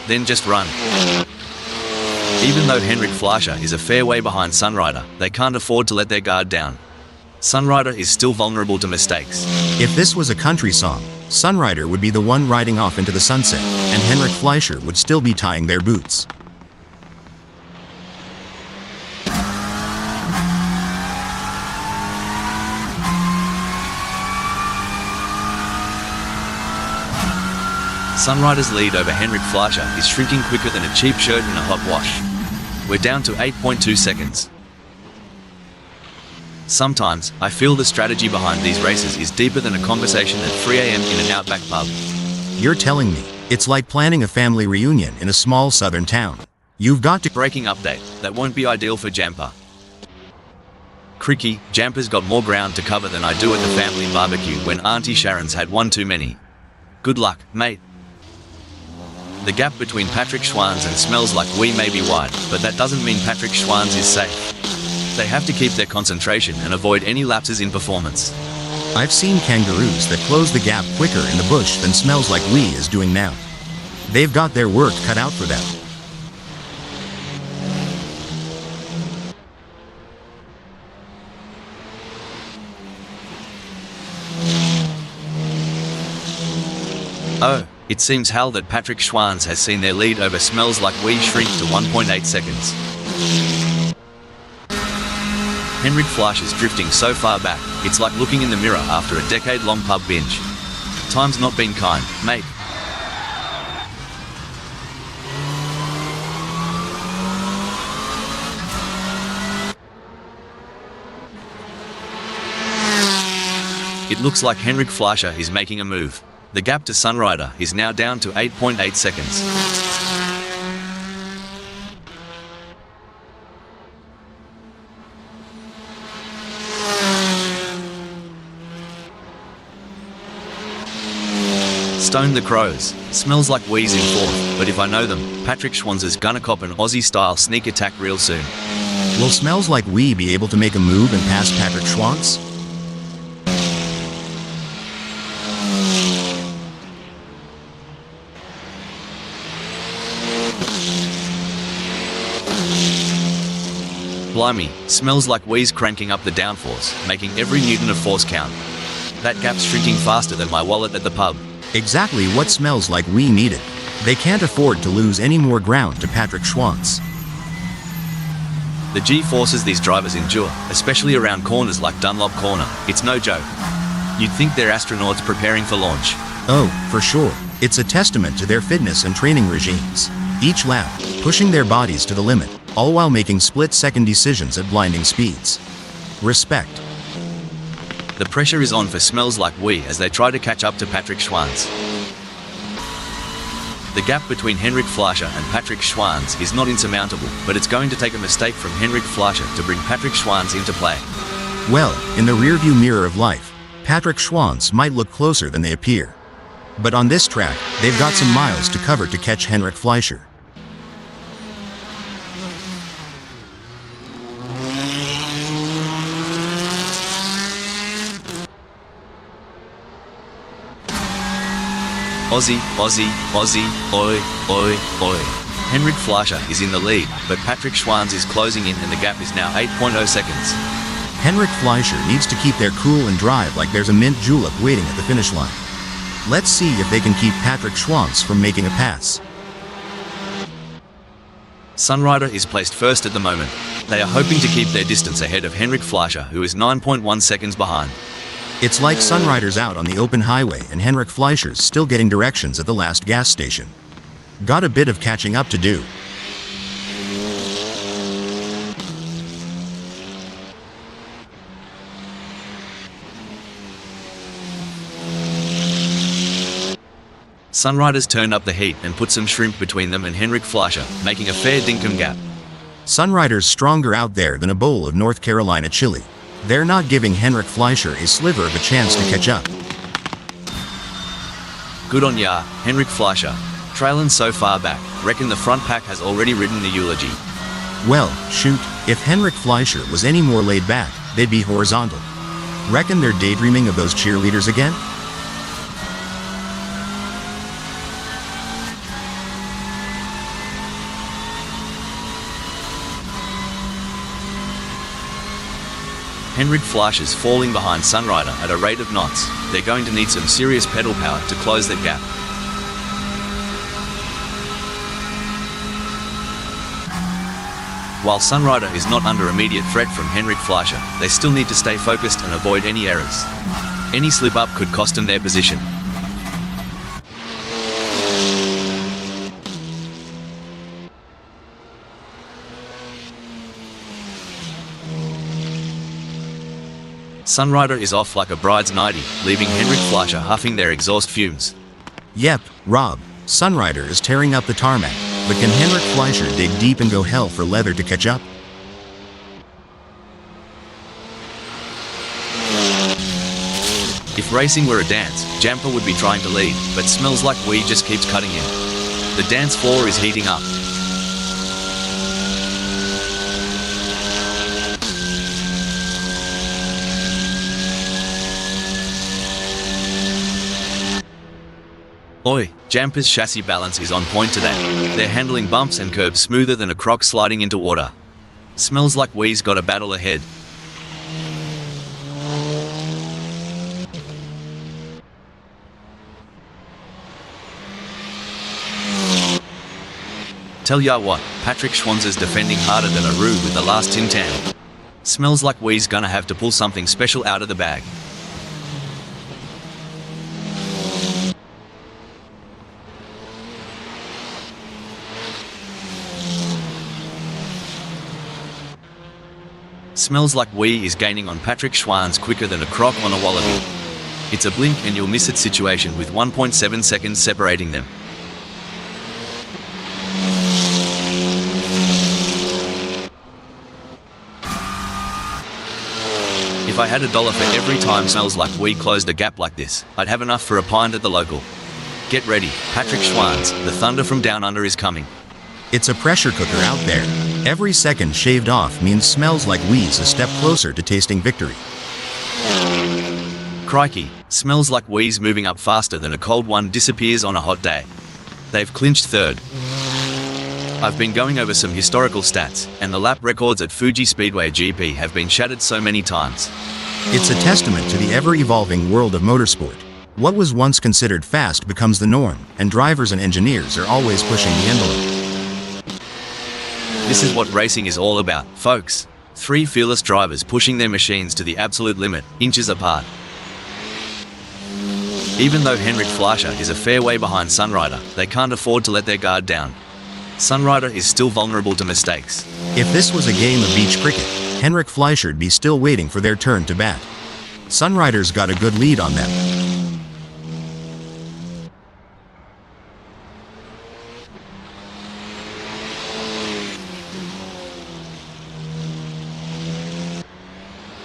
Then just run. Even though Henrik Fleischer is a fair way behind Sunrider, they can't afford to let their guard down. Sunrider is still vulnerable to mistakes. If this was a country song, Sunrider would be the one riding off into the sunset, and Henrik Fleischer would still be tying their boots. Sunrider's lead over Henrik Fleischer is shrinking quicker than a cheap shirt in a hot wash. We're down to 8.2 seconds. Sometimes, I feel the strategy behind these races is deeper than a conversation at 3 a.m. in an outback pub. You're telling me, it's like planning a family reunion in a small southern town. You've got to— Breaking update, that won't be ideal for Jamper. Cricky, Jamper's got more ground to cover than I do at the family barbecue when Auntie Sharon's had one too many. Good luck, mate. The gap between Patrick Schwann's and Smells Like We may be wide, but that doesn't mean Patrick Schwann's is safe. They have to keep their concentration and avoid any lapses in performance. I've seen kangaroos that close the gap quicker in the bush than Smells Like We is doing now. They've got their work cut out for them. Oh, it seems hell that Patrick Schwann's has seen their lead over Smells Like We shrink to 1.8 seconds. Henrik Fleischer's drifting so far back, it's like looking in the mirror after a decade-long pub binge. Time's not been kind, mate. It looks like Henrik Fleischer is making a move. The gap to Sunrider is now down to 8.8 seconds. Stone the Crows. Smells Like We's in fourth, but if I know them, Patrick Schwann's gonna cop an Aussie-style sneak attack real soon. Will Smells Like We be able to make a move and pass Patrick Schwann's? Blimey, Smells Like We's cranking up the downforce, making every newton of force count. That gap's shrinking faster than my wallet at the pub. Exactly what Smells Like We needed. They can't afford to lose any more ground to Patrick Schwann's. The G-forces these drivers endure, especially around corners like Dunlop Corner, it's no joke. You'd think they're astronauts preparing for launch. Oh, for sure. It's a testament to their fitness and training regimes. Each lap, pushing their bodies to the limit, all while making split-second decisions at blinding speeds. Respect. The pressure is on for Smells Like We as they try to catch up to Patrick Schwann's. The gap between Henrik Fleischer and Patrick Schwann's is not insurmountable, but it's going to take a mistake from Henrik Fleischer to bring Patrick Schwann's into play. Well, in the rearview mirror of life, Patrick Schwann's might look closer than they appear. But on this track, they've got some miles to cover to catch Henrik Fleischer. Aussie, Aussie, Aussie, oi, oi, oi. Henrik Fleischer is in the lead, but Patrick Schwanz is closing in and the gap is now 8.0 seconds. Henrik Fleischer needs to keep their cool and drive like there's a mint julep waiting at the finish line. Let's see if they can keep Patrick Schwanz from making a pass. Sunrider is placed first at the moment. They are hoping to keep their distance ahead of Henrik Fleischer, who is 9.1 seconds behind. It's like Sunrider's out on the open highway and Henrik Fleischer's still getting directions at the last gas station. Got a bit of catching up to do. Sunriders turned up the heat and put some shrimp between them and Henrik Fleischer, making a fair dinkum gap. Sunrider's stronger out there than a bowl of North Carolina chili. They're not giving Henrik Fleischer a sliver of a chance to catch up. Good on ya, Henrik Fleischer. Trailing so far back, reckon the front pack has already written the eulogy. Well, shoot, if Henrik Fleischer was any more laid back, they'd be horizontal. Reckon they're daydreaming of those cheerleaders again? Henrik Fleischer's falling behind Sunrider at a rate of knots. They're going to need some serious pedal power to close the gap. While Sunrider is not under immediate threat from Henrik Fleischer, they still need to stay focused and avoid any errors. Any slip-up could cost them their position. Sunrider is off like a bride's nightie, leaving Henrik Fleischer huffing their exhaust fumes. Yep, Rob, Sunrider is tearing up the tarmac, but can Henrik Fleischer dig deep and go hell for leather to catch up? If racing were a dance, Jamper would be trying to lead, but Smells Like We just keeps cutting in. The dance floor is heating up. Oi, Jamper's chassis balance is on point today. They're handling bumps and curbs smoother than a croc sliding into water. Smells like we's got a battle ahead. Tell ya what, Patrick Schwanz's defending harder than a roo with the last Tim Tam. Smells like we's gonna have to pull something special out of the bag. Smells Like We is gaining on Patrick Schwanz quicker than a croc on a wallaby. It's a blink and you'll miss it situation with 1.7 seconds separating them. If I had $1 for every time Smells Like We closed a gap like this, I'd have enough for a pint at the local. Get ready, Patrick Schwanz, the thunder from down under is coming. It's a pressure cooker out there. Every second shaved off means Smells Like We's a step closer to tasting victory. Crikey, Smells Like We's moving up faster than a cold one disappears on a hot day. They've clinched third. I've been going over some historical stats, and the lap records at Fuji Speedway GP have been shattered so many times. It's a testament to the ever-evolving world of motorsport. What was once considered fast becomes the norm, and drivers and engineers are always pushing the envelope. This is what racing is all about, folks. 3 fearless drivers pushing their machines to the absolute limit, inches apart. Even though Henrik Fleischer is a fair way behind Sunrider, they can't afford to let their guard down. Sunrider is still vulnerable to mistakes. If this was a game of beach cricket, Henrik Fleischer'd be still waiting for their turn to bat. Sunrider's got a good lead on them.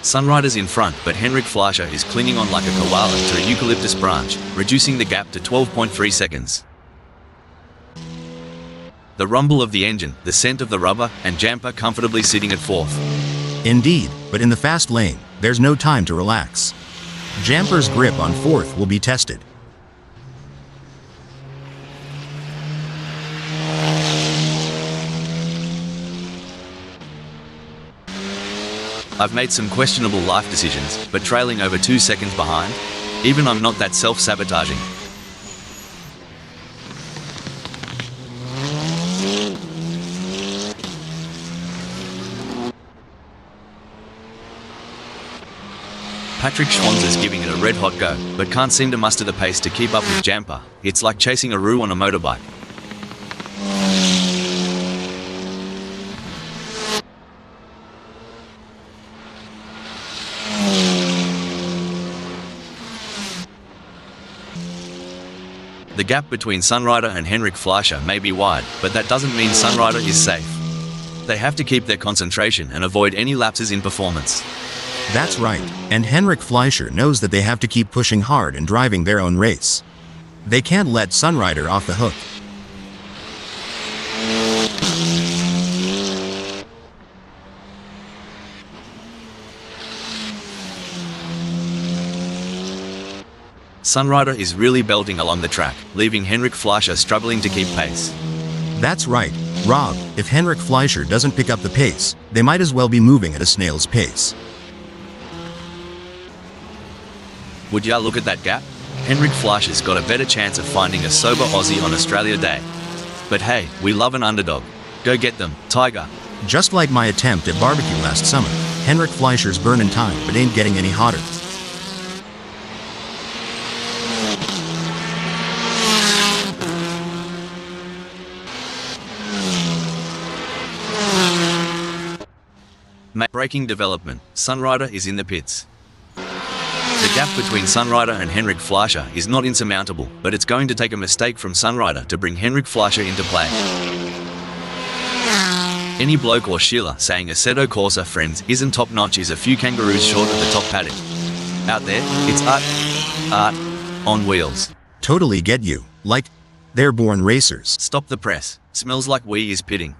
Sunrider's in front, but Henrik Fleischer is clinging on like a koala to a eucalyptus branch, reducing the gap to 12.3 seconds. The rumble of the engine, the scent of the rubber, and Jamper comfortably sitting at 4th. Indeed, but in the fast lane, there's no time to relax. Jamper's grip on 4th will be tested. I've made some questionable life decisions, but trailing over 2 seconds behind? Even I'm not that self-sabotaging. Patrick Schwanz is giving it a red-hot go, but can't seem to muster the pace to keep up with Jampa. It's like chasing a roux on a motorbike. The gap between Sunrider and Henrik Fleischer may be wide, but that doesn't mean Sunrider is safe. They have to keep their concentration and avoid any lapses in performance. That's right, and Henrik Fleischer knows that they have to keep pushing hard and driving their own race. They can't let Sunrider off the hook. Sunrider is really belting along the track, leaving Henrik Fleischer struggling to keep pace. That's right, Rob. If Henrik Fleischer doesn't pick up the pace, they might as well be moving at a snail's pace. Would ya look at that gap? Henrik Fleischer's got a better chance of finding a sober Aussie on Australia Day. But hey, we love an underdog. Go get them, Tiger. Just like my attempt at barbecue last summer, Henrik Fleischer's burning time but ain't getting any hotter. Braking development, Sunrider is in the pits. The gap between Sunrider and Henrik Fleischer is not insurmountable, but it's going to take a mistake from Sunrider to bring Henrik Fleischer into play. Any bloke or Sheila saying Assetto Corsa Friends isn't top-notch is a few kangaroos short of the top paddock. Out there, it's art on wheels. Totally get you. Like, they're born racers. Stop the press. Smells like we is pitting.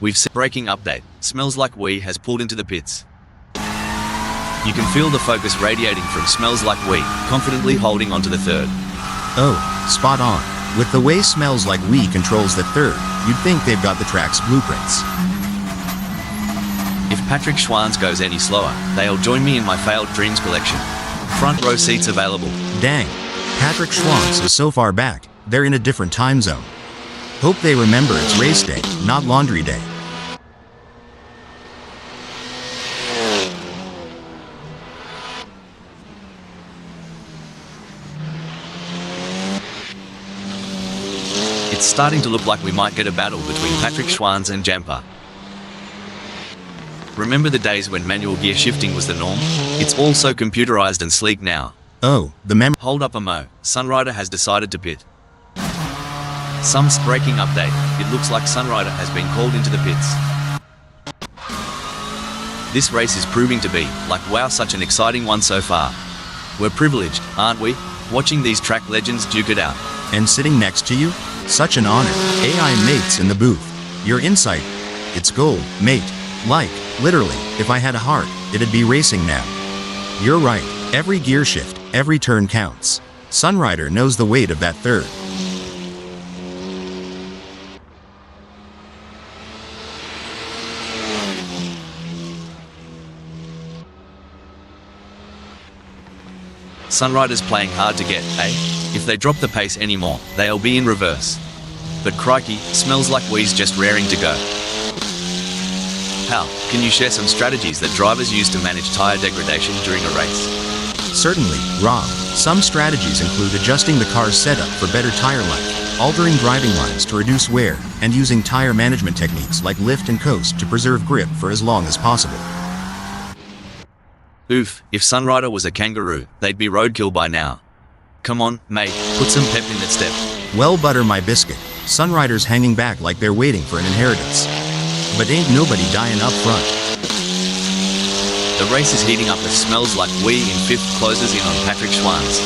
We've seen braking update. Smells like we has pulled into the pits. You can feel the focus radiating from Smells Like We, confidently holding onto the third. Oh, spot on. With the way Smells Like We controls the third, you'd think they've got the track's blueprints. If Patrick Schwanz goes any slower, they'll join me in my failed dreams collection. Front row seats available. Dang, Patrick Schwanz is so far back, they're in a different time zone. Hope they remember it's race day, not laundry day. It's starting to look like we might get a battle between Patrick Schwanz and Jampa. Remember the days when manual gear shifting was the norm? It's all so computerized and sleek now. Oh, Hold up a mo. Sunrider has decided to pit. Some braking update. It looks like Sunrider has been called into the pits. This race is proving to be, like wow, such an exciting one so far. We're privileged, aren't we? Watching these track legends duke it out. And sitting next to you? Such an honor. AI mates in the booth. Your insight. It's gold, mate. Like, literally, if I had a heart, it'd be racing now. You're right. Every gear shift, every turn counts. Sunrider knows the weight of that third. Sunrider's playing hard to get, eh? If they drop the pace anymore, they'll be in reverse. But crikey, Smells Like We's just raring to go. Hal, can you share some strategies that drivers use to manage tire degradation during a race? Certainly, Rob. Some strategies include adjusting the car's setup for better tire life, altering driving lines to reduce wear, and using tire management techniques like lift and coast to preserve grip for as long as possible. Oof, if Sunrider was a kangaroo, they'd be roadkill by now. Come on, mate, put some pep in that step. Well, butter my biscuit. Sunrider's hanging back like they're waiting for an inheritance. But ain't nobody dying up front. The race is heating up as Smells Like We in fifth closes in on Patrick Schwanz.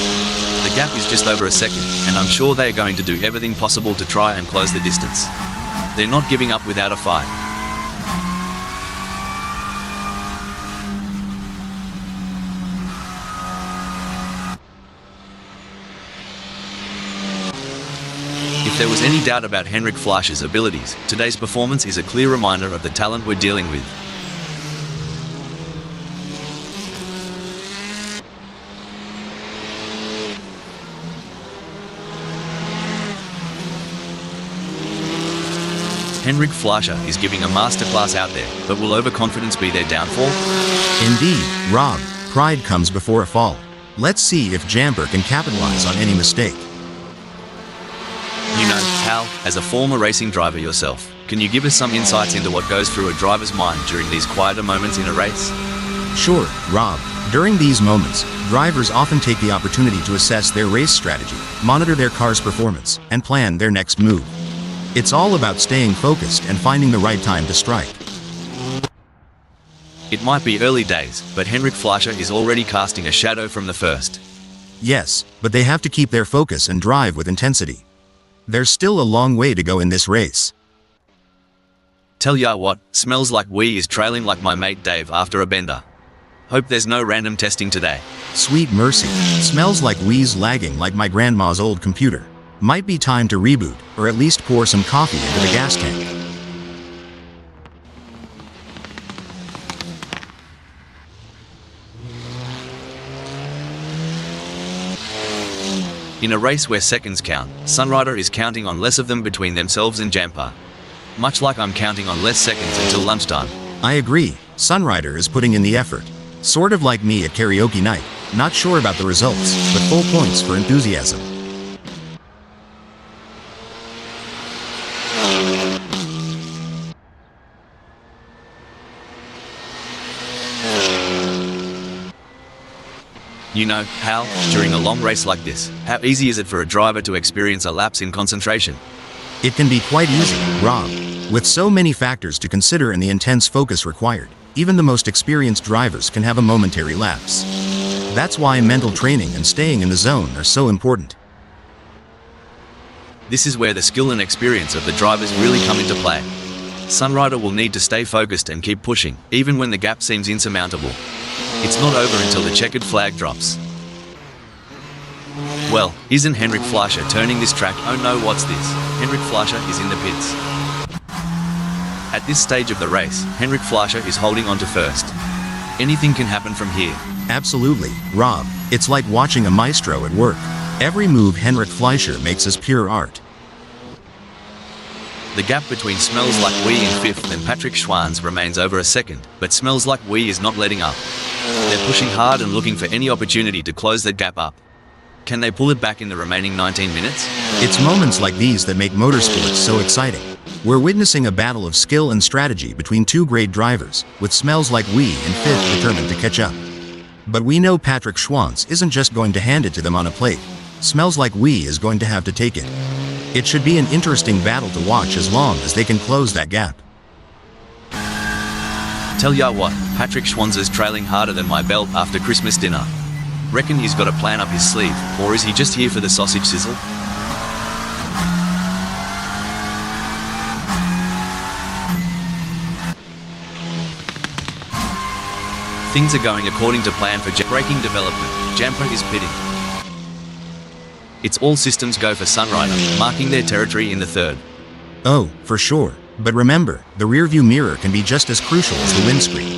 The gap is just over a second, and I'm sure they're going to do everything possible to try and close the distance. They're not giving up without a fight. If there was any doubt about Henrik Fleischer's abilities, today's performance is a clear reminder of the talent we're dealing with. Henrik Fleischer is giving a masterclass out there, but will overconfidence be their downfall? Indeed, Rob, pride comes before a fall. Let's see if Jamper can capitalize on any mistake. You know, Hal, as a former racing driver yourself, can you give us some insights into what goes through a driver's mind during these quieter moments in a race? Sure, Rob. During these moments, drivers often take the opportunity to assess their race strategy, monitor their car's performance, and plan their next move. It's all about staying focused and finding the right time to strike. It might be early days, but Henrik Fleischer is already casting a shadow from the first. Yes, but they have to keep their focus and drive with intensity. There's still a long way to go in this race. Tell ya what, smells like we is trailing like my mate Dave after a bender. Hope there's no random testing today. Sweet mercy, smells like we's lagging like my grandma's old computer. Might be time to reboot, or at least pour some coffee into the gas tank. In a race where seconds count, Sunrider is counting on less of them between themselves and Jamper. Much like I'm counting on less seconds until lunchtime. I agree, Sunrider is putting in the effort. Sort of like me at karaoke night, not sure about the results, but full points for enthusiasm. You know, Hal, during a long race like this, how easy is it for a driver to experience a lapse in concentration? It can be quite easy, Rob. With so many factors to consider and the intense focus required, even the most experienced drivers can have a momentary lapse. That's why mental training and staying in the zone are so important. This is where the skill and experience of the drivers really come into play. Sunrider will need to stay focused and keep pushing, even when the gap seems insurmountable. It's not over until the checkered flag drops. Well, isn't Henrik Fleischer turning this track? Oh no, what's this? Henrik Fleischer is in the pits. At this stage of the race, Henrik Fleischer is holding on to first. Anything can happen from here. Absolutely, Rob. It's like watching a maestro at work. Every move Henrik Fleischer makes is pure art. The gap between Smells Like We in fifth and Patrick Schwanz remains over a second, but Smells Like We is not letting up. They're pushing hard and looking for any opportunity to close that gap up. Can they pull it back in the remaining 19 minutes? It's moments like these that make motorsports so exciting. We're witnessing a battle of skill and strategy between two great drivers, with Smells Like We in fifth determined to catch up. But we know Patrick Schwanz isn't just going to hand it to them on a plate. Smells Like We is going to have to take it. It should be an interesting battle to watch as long as they can close that gap. Tell ya what, Patrick Schwanz is trailing harder than my belt after Christmas dinner. Reckon he's got a plan up his sleeve, or is he just here for the sausage sizzle? Things are going according to plan for braking development. Jamper is pitting. It's all systems go for Sunrider, marking their territory in the third. Oh, for sure. But remember, the rearview mirror can be just as crucial as the windscreen.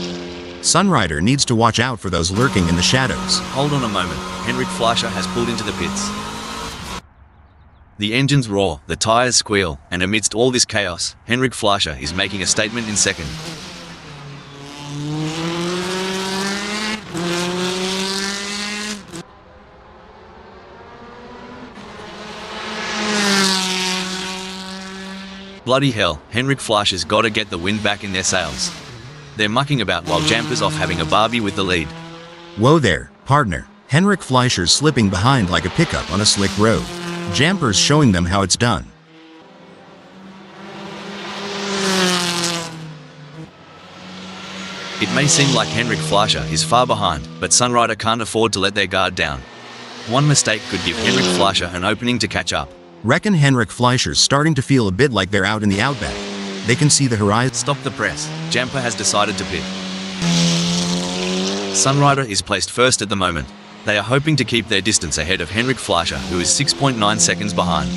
Sunrider needs to watch out for those lurking in the shadows. Hold on a moment, Henrik Fleischer has pulled into the pits. The engines roar, the tires squeal, and amidst all this chaos, Henrik Fleischer is making a statement in second. Bloody hell, Henrik Fleischer's gotta get the wind back in their sails. They're mucking about while Jamper's off having a barbie with the lead. Whoa there, partner. Henrik Fleischer's slipping behind like a pickup on a slick road. Jamper's showing them how it's done. It may seem like Henrik Fleischer is far behind, but Sunrider can't afford to let their guard down. One mistake could give Henrik Fleischer an opening to catch up. Reckon Henrik Fleischer's starting to feel a bit like they're out in the outback. They can see the horizon. Stop the press. Jamper has decided to pit. Sunrider is placed first at the moment. They are hoping to keep their distance ahead of Henrik Fleischer, who is 6.9 seconds behind.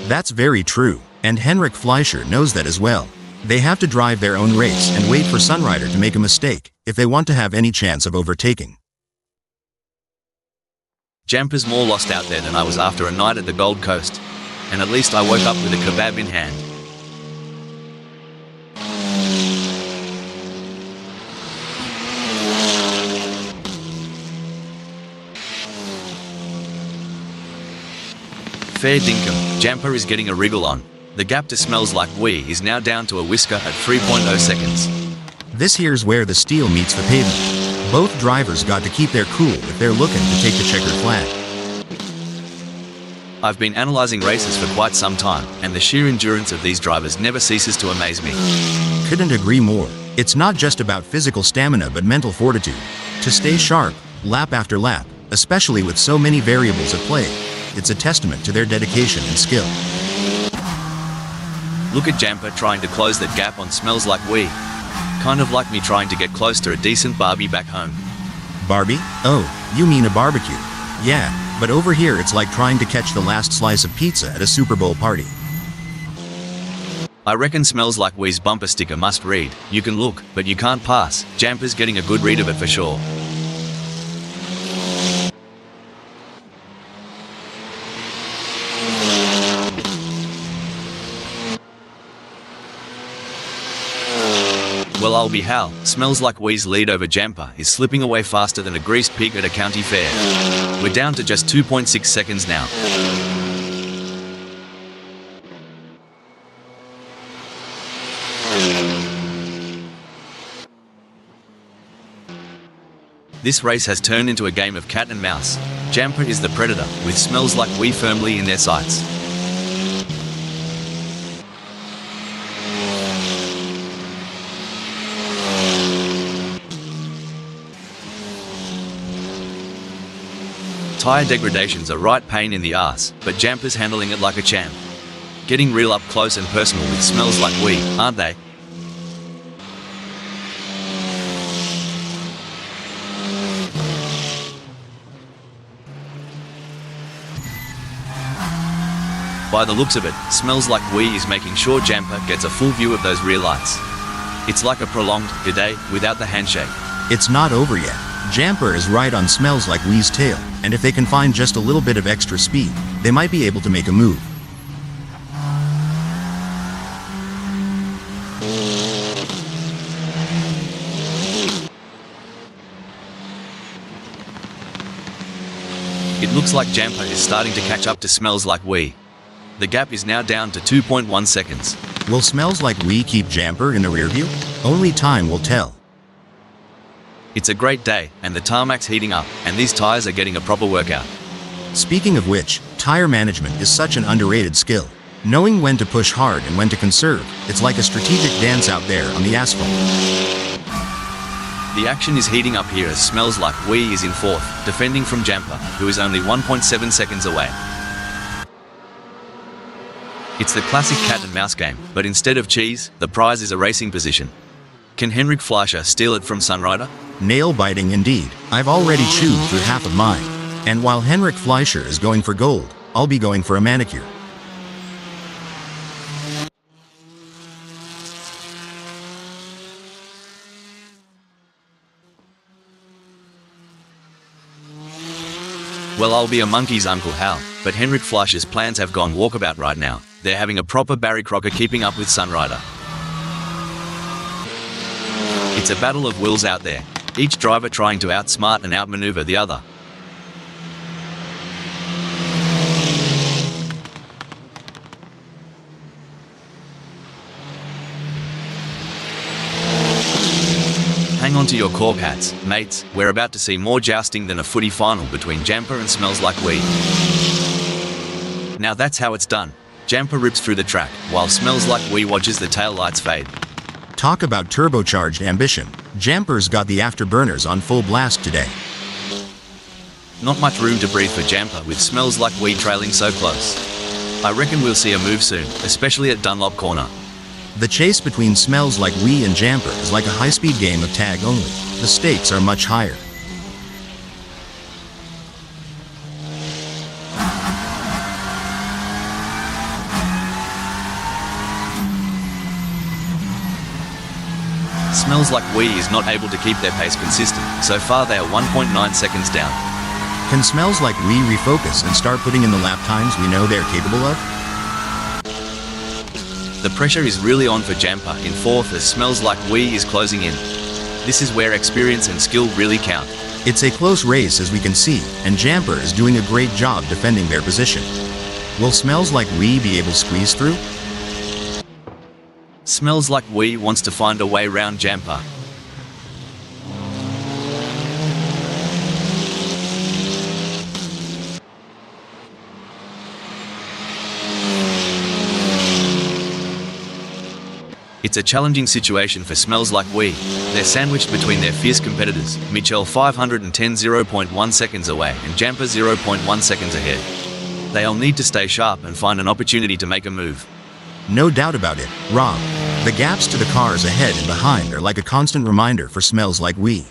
That's very true, and Henrik Fleischer knows that as well. They have to drive their own race and wait for Sunrider to make a mistake if they want to have any chance of overtaking. Jamper's more lost out there than I was after a night at the Gold Coast. And at least I woke up with a kebab in hand. Fair dinkum, Jamper is getting a wriggle on. The gap to Smells Like We is now down to a whisker at 3.0 seconds. This here's where the steel meets the pavement. Both drivers got to keep their cool if they're looking to take the checkered flag. I've been analysing races for quite some time, and the sheer endurance of these drivers never ceases to amaze me. Couldn't agree more. It's not just about physical stamina but mental fortitude. To stay sharp, lap after lap, especially with so many variables at play, it's a testament to their dedication and skill. Look at Jamper trying to close that gap on Smells Like We. Kind of like me trying to get close to a decent Barbie back home. Barbie? Oh, you mean a barbecue. Yeah, but over here it's like trying to catch the last slice of pizza at a Super Bowl party. I reckon Smells Like We's bumper sticker must read, "You can look, but you can't pass." Jamper's getting a good read of it for sure. Well, I'll be hal. Smells Like We's lead over Jamper is slipping away faster than a greased pig at a county fair. We're down to just 2.6 seconds now. This race has turned into a game of cat and mouse. Jamper is the predator, with Smells Like We firmly in their sights. Tyre degradation's a right pain in the arse, but Jamper's handling it like a champ. Getting real up close and personal with Smells Like We, aren't they? By the looks of it, Smells Like We is making sure Jamper gets a full view of those rear lights. It's like a prolonged "good day" without the handshake. It's not over yet. Jamper is right on Smells Like We's tail, and if they can find just a little bit of extra speed, they might be able to make a move. It looks like Jamper is starting to catch up to Smells Like We. The gap is now down to 2.1 seconds. Will Smells Like We keep Jamper in the rear view? Only time will tell. It's a great day, and the tarmac's heating up, and these tyres are getting a proper workout. Speaking of which, tire management is such an underrated skill. Knowing when to push hard and when to conserve, it's like a strategic dance out there on the asphalt. The action is heating up here as Smells Like We is in fourth, defending from Jamper, who is only 1.7 seconds away. It's the classic cat and mouse game, but instead of cheese, the prize is a racing position. Can Henrik Fleischer steal it from Sunrider? Nail-biting indeed. I've already chewed through half of mine. And while Henrik Fleischer is going for gold, I'll be going for a manicure. Well, I'll be a monkey's Uncle Hal, but Henrik Fleischer's plans have gone walkabout right now. They're having a proper Barry Crocker keeping up with Sunrider. It's a battle of wills out there, each driver trying to outsmart and outmaneuver the other. Hang on to your cork hats, mates. We're about to see more jousting than a footy final between Jamper and Smells Like We. Now that's how it's done. Jamper rips through the track, while Smells Like We watches the taillights fade. Talk about turbocharged ambition. Jamper's got the afterburners on full blast today. Not much room to breathe for Jamper with Smells Like We trailing so close. I reckon we'll see a move soon, especially at Dunlop Corner. The chase between Smells Like We and Jamper is like a high-speed game of tag only. The stakes are much higher. Smells Like We is not able to keep their pace consistent. So far they are 1.9 seconds down. Can Smells Like We refocus and start putting in the lap times we know they're capable of? The pressure is really on for Jamper in fourth as Smells Like We is closing in. This is where experience and skill really count. It's a close race as we can see, and Jamper is doing a great job defending their position. Will Smells Like We be able to squeeze through? Smells Like We wants to find a way round Jamper. It's a challenging situation for Smells Like We. They're sandwiched between their fierce competitors, Mitchell 510 0.1 seconds away and Jamper 0.1 seconds ahead. They'll need to stay sharp and find an opportunity to make a move. No doubt about it, Rob. The gaps to the cars ahead and behind are like a constant reminder for Smells Like We.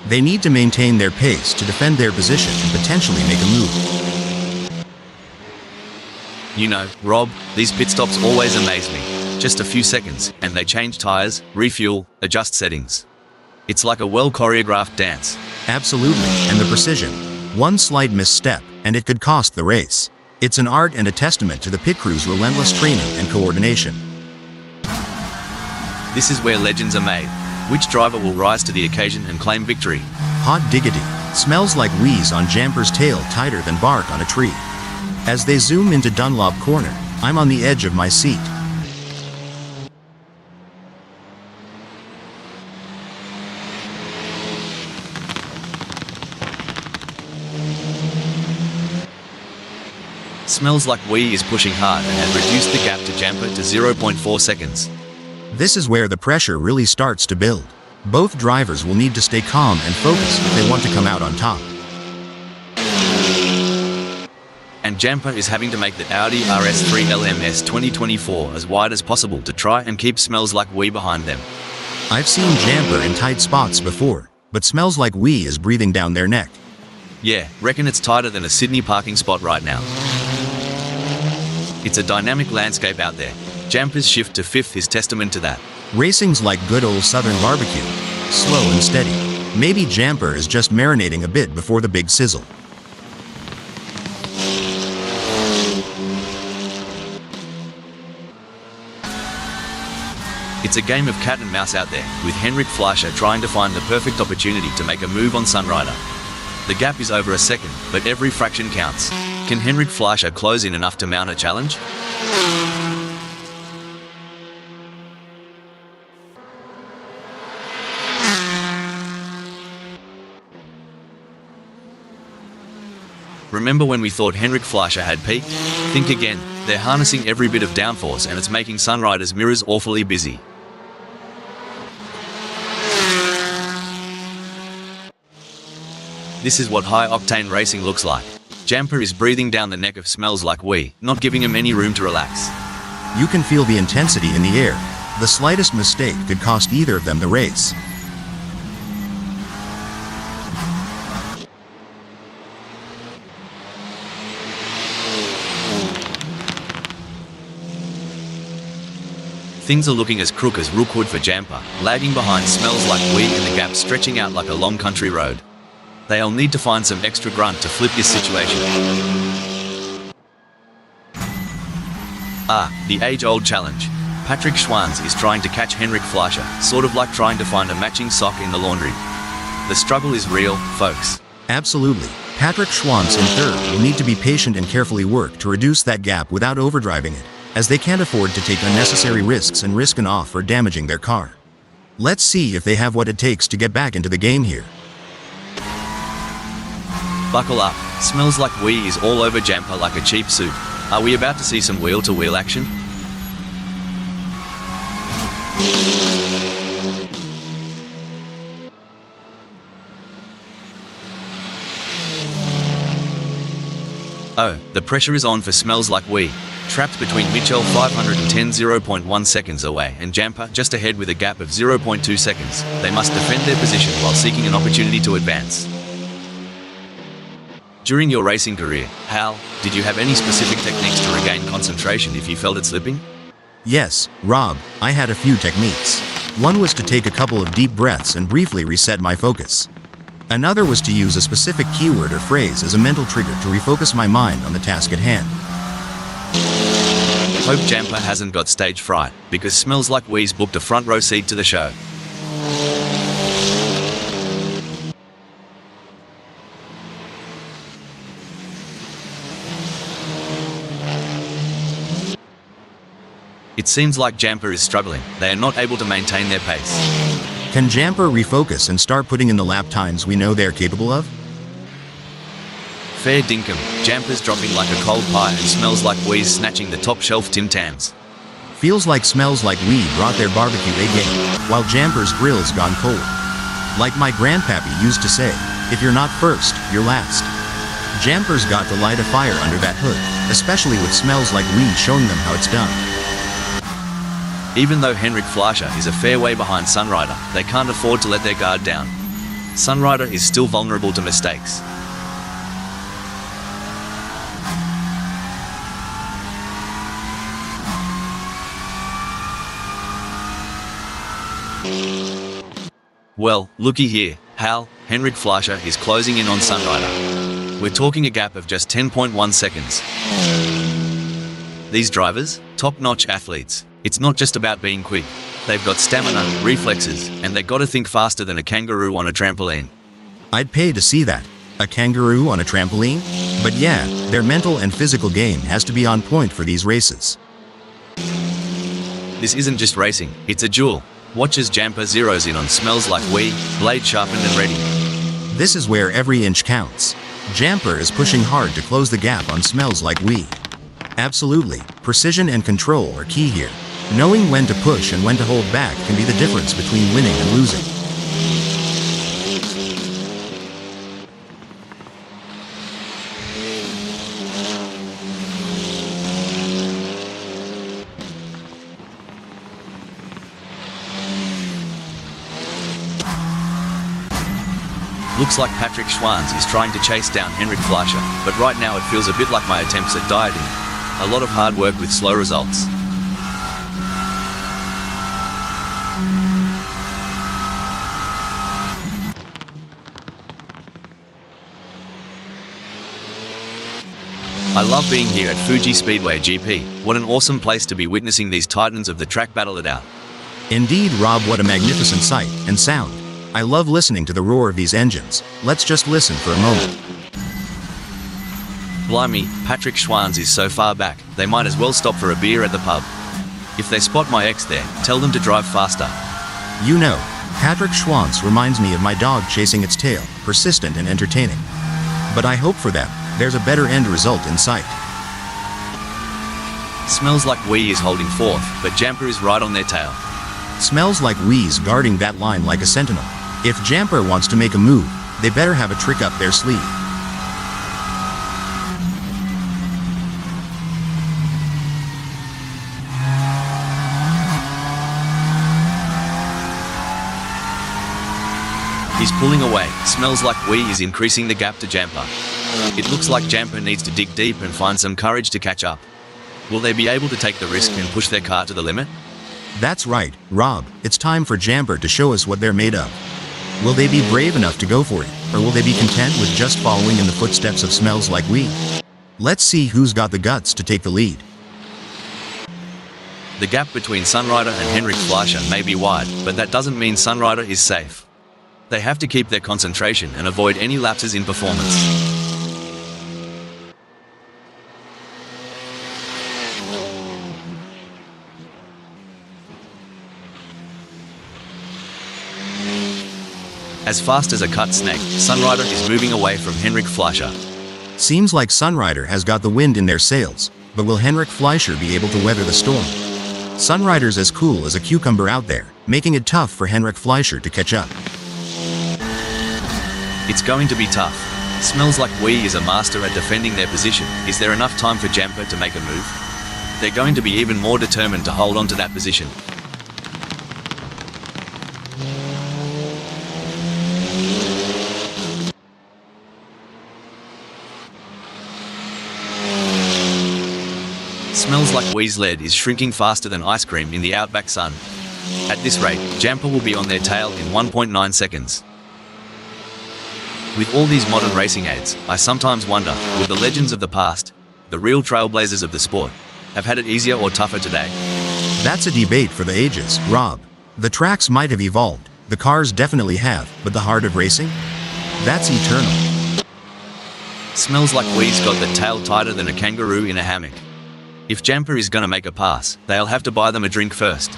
They need to maintain their pace to defend their position and potentially make a move. You know, Rob, these pit stops always amaze me. Just a few seconds, and they change tires, refuel, adjust settings. It's like a well-choreographed dance. Absolutely, and the precision. One slight misstep, and it could cost the race. It's an art and a testament to the pit crew's relentless training and coordination. This is where legends are made. Which driver will rise to the occasion and claim victory? Hot diggity. Smells like wheeze on Jamper's tail tighter than bark on a tree. As they zoom into Dunlop Corner, I'm on the edge of my seat. Smells Like We is pushing hard and has reduced the gap to Jamper to 0.4 seconds. This is where the pressure really starts to build. Both drivers will need to stay calm and focused if they want to come out on top. And Jamper is having to make the Audi RS3 LMS 2024 as wide as possible to try and keep Smells Like We behind them. I've seen Jamper in tight spots before, but Smells Like We is breathing down their neck. Yeah, reckon it's tighter than a Sydney parking spot right now. It's a dynamic landscape out there. Jamper's shift to 5th is testament to that. Racing's like good old southern barbecue. Slow and steady. Maybe Jamper is just marinating a bit before the big sizzle. It's a game of cat and mouse out there, with Henrik Fleischer trying to find the perfect opportunity to make a move on Sunrider. The gap is over a second, but every fraction counts. Can Henrik Fleischer close in enough to mount a challenge? Remember when we thought Henrik Fleischer had peaked? Think again. They're harnessing every bit of downforce and it's making Sunrider's mirrors awfully busy. This is what high-octane racing looks like. Jamper is breathing down the neck of Smells Like We, not giving him any room to relax. You can feel the intensity in the air. The slightest mistake could cost either of them the race. Things are looking as crook as Rookwood for Jamper, lagging behind Smells Like We and the gap stretching out like a long country road. They'll need to find some extra grunt to flip this situation. The age-old challenge. Patrick Schwanz is trying to catch Henrik Fleischer, sort of like trying to find a matching sock in the laundry. The struggle is real, folks. Absolutely. Patrick Schwanz in third will need to be patient and carefully work to reduce that gap without overdriving it, as they can't afford to take unnecessary risks and risk an off or damaging their car. Let's see if they have what it takes to get back into the game here. Buckle up. Smells Like We is all over Jamper like a cheap suit. Are we about to see some wheel-to-wheel action? Oh, the pressure is on for Smells Like We. Trapped between Mitchell 510 0.1 seconds away and Jamper just ahead with a gap of 0.2 seconds. They must defend their position while seeking an opportunity to advance. During your racing career, Hal, did you have any specific techniques to regain concentration if you felt it slipping? Yes, Rob, I had a few techniques. One was to take a couple of deep breaths and briefly reset my focus. Another was to use a specific keyword or phrase as a mental trigger to refocus my mind on the task at hand. Hope Jamper hasn't got stage fright, because Smells Like We's booked a front row seat to the show. It seems like Jamper is struggling. They are not able to maintain their pace. Can Jamper refocus and start putting in the lap times we know they're capable of? Fair dinkum, Jamper's dropping like a cold pie and smells like Wee's snatching the top shelf Tim Tams. Feels like Smells Like We brought their barbecue A game, while Jamper's grill's gone cold. Like my grandpappy used to say, if you're not first, you're last. Jamper's got to light a fire under that hood, especially with Smells Like We showing them how it's done. Even though Henrik Fleischer is a fair way behind Sunrider, they can't afford to let their guard down. Sunrider is still vulnerable to mistakes. Well, looky here, Hal, Henrik Fleischer is closing in on Sunrider. We're talking a gap of just 10.1 seconds. These drivers, top-notch athletes. It's not just about being quick. They've got stamina, reflexes, and they've got to think faster than a kangaroo on a trampoline. I'd pay to see that. A kangaroo on a trampoline? But yeah, their mental and physical game has to be on point for these races. This isn't just racing, it's a duel. Watch as Jamper zeroes in on Smells Like We, blade sharpened and ready. This is where every inch counts. Jamper is pushing hard to close the gap on Smells Like We. Absolutely, precision and control are key here. Knowing when to push and when to hold back can be the difference between winning and losing. Looks like Patrick Schwanz is trying to chase down Henrik Fleischer, but right now it feels a bit like my attempts at dieting. A lot of hard work with slow results. I love being here at Fuji Speedway GP. What an awesome place to be witnessing these titans of the track battle it out. Indeed, Rob, what a magnificent sight and sound. I love listening to the roar of these engines. Let's just listen for a moment. Blimey, Patrick Schwanz is so far back, they might as well stop for a beer at the pub. If they spot my ex there, tell them to drive faster. You know, Patrick Schwanz reminds me of my dog chasing its tail, persistent and entertaining. But I hope for them, there's a better end result in sight. Smells Like We is holding fourth, but Jamper is right on their tail. Smells Like We's guarding that line like a sentinel. If Jamper wants to make a move, they better have a trick up their sleeve. He's pulling away. Smells Like We is increasing the gap to Jamper. It looks like Jamper needs to dig deep and find some courage to catch up. Will they be able to take the risk and push their car to the limit? That's right, Rob. It's time for Jamper to show us what they're made of. Will they be brave enough to go for it, or will they be content with just following in the footsteps of Smells Like We? Let's see who's got the guts to take the lead. The gap between Sunrider and Henrik Fleischer may be wide, but that doesn't mean Sunrider is safe. They have to keep their concentration and avoid any lapses in performance. As fast as a cut snake, Sunrider is moving away from Henrik Fleischer. Seems like Sunrider has got the wind in their sails, but will Henrik Fleischer be able to weather the storm? Sunrider's as cool as a cucumber out there, making it tough for Henrik Fleischer to catch up. It's going to be tough. Smells Like We is a master at defending their position. Is there enough time for Jamper to make a move? They're going to be even more determined to hold on to that position. Smells Like We's lead is shrinking faster than ice cream in the outback sun. At this rate, Jamper will be on their tail in 1.9 seconds. With all these modern racing aids, I sometimes wonder, will the legends of the past, the real trailblazers of the sport, have had it easier or tougher today? That's a debate for the ages, Rob. The tracks might have evolved, the cars definitely have, but the heart of racing? That's eternal. Smells Like We's got the tail tighter than a kangaroo in a hammock. If Jamper is gonna make a pass, they'll have to buy them a drink first.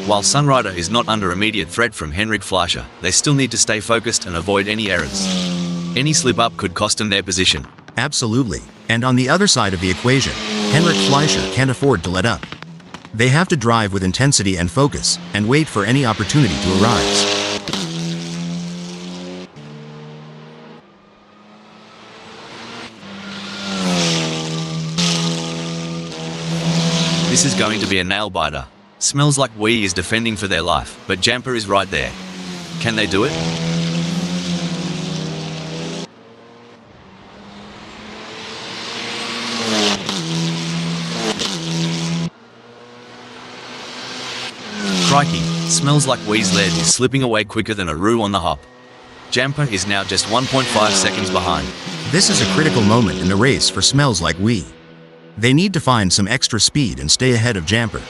While Sunrider is not under immediate threat from Henrik Fleischer, they still need to stay focused and avoid any errors. Any slip-up could cost them their position. Absolutely. And on the other side of the equation, Henrik Fleischer can't afford to let up. They have to drive with intensity and focus, and wait for any opportunity to arise. This is going to be a nail-biter. Smells like Wee is defending for their life, but Jamper is right there. Can they do it? Crikey, smells like Wee's lead is slipping away quicker than a roux on the hop. Jamper is now just 1.5 seconds behind. This is a critical moment in the race for Smells Like Wee. They need to find some extra speed and stay ahead of Jamper.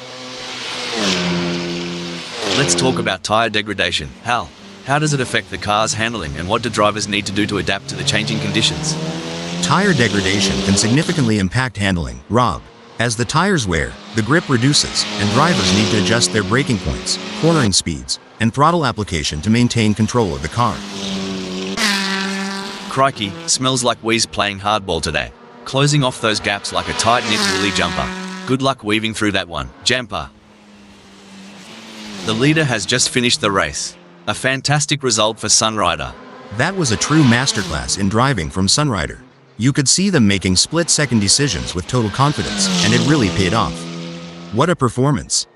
Let's talk about tire degradation. How does it affect the car's handling, and what do drivers need to do to adapt to the changing conditions? Tire degradation can significantly impact handling, Rob. As the tires wear, the grip reduces, and drivers need to adjust their braking points, cornering speeds, and throttle application to maintain control of the car. Crikey, smells like Wee's playing hardball today. Closing off those gaps like a tight-knit woolly jumper. Good luck weaving through that one, Jamper. The leader has just finished the race. A fantastic result for Sunrider. That was a true masterclass in driving from Sunrider. You could see them making split-second decisions with total confidence, and it really paid off. What a performance.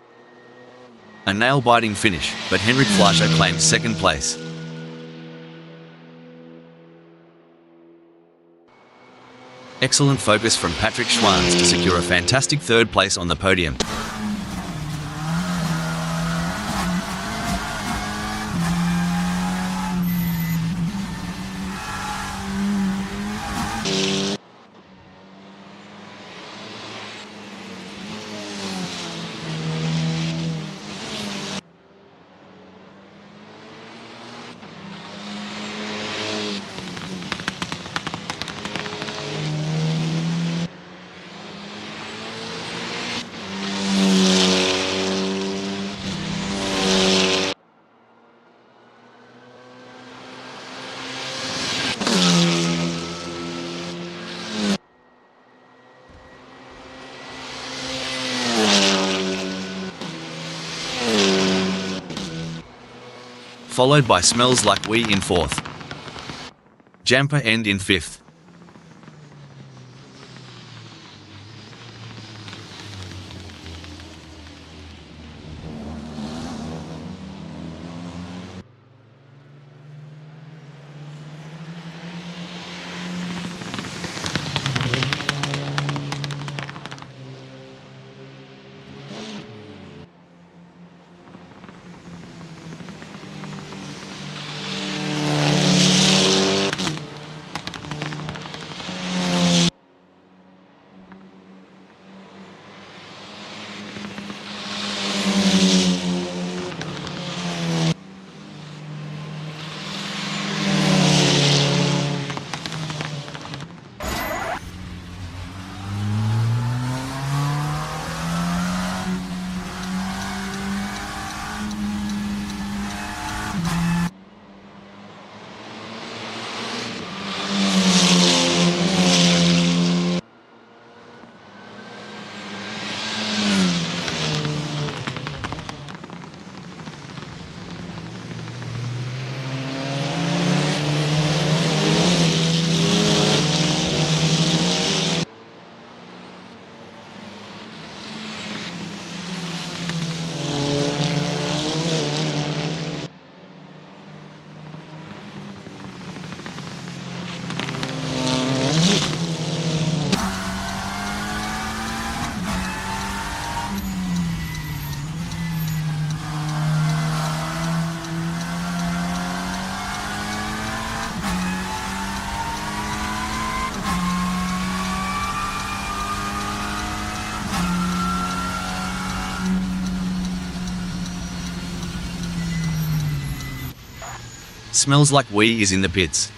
A nail-biting finish, but Henrik Fleischer claims second place. Excellent focus from Patrick Schwanz to secure a fantastic third place on the podium. Followed by Smells Like Wee in fourth. Jamper end in fifth. Smells Like Wee is in the pits.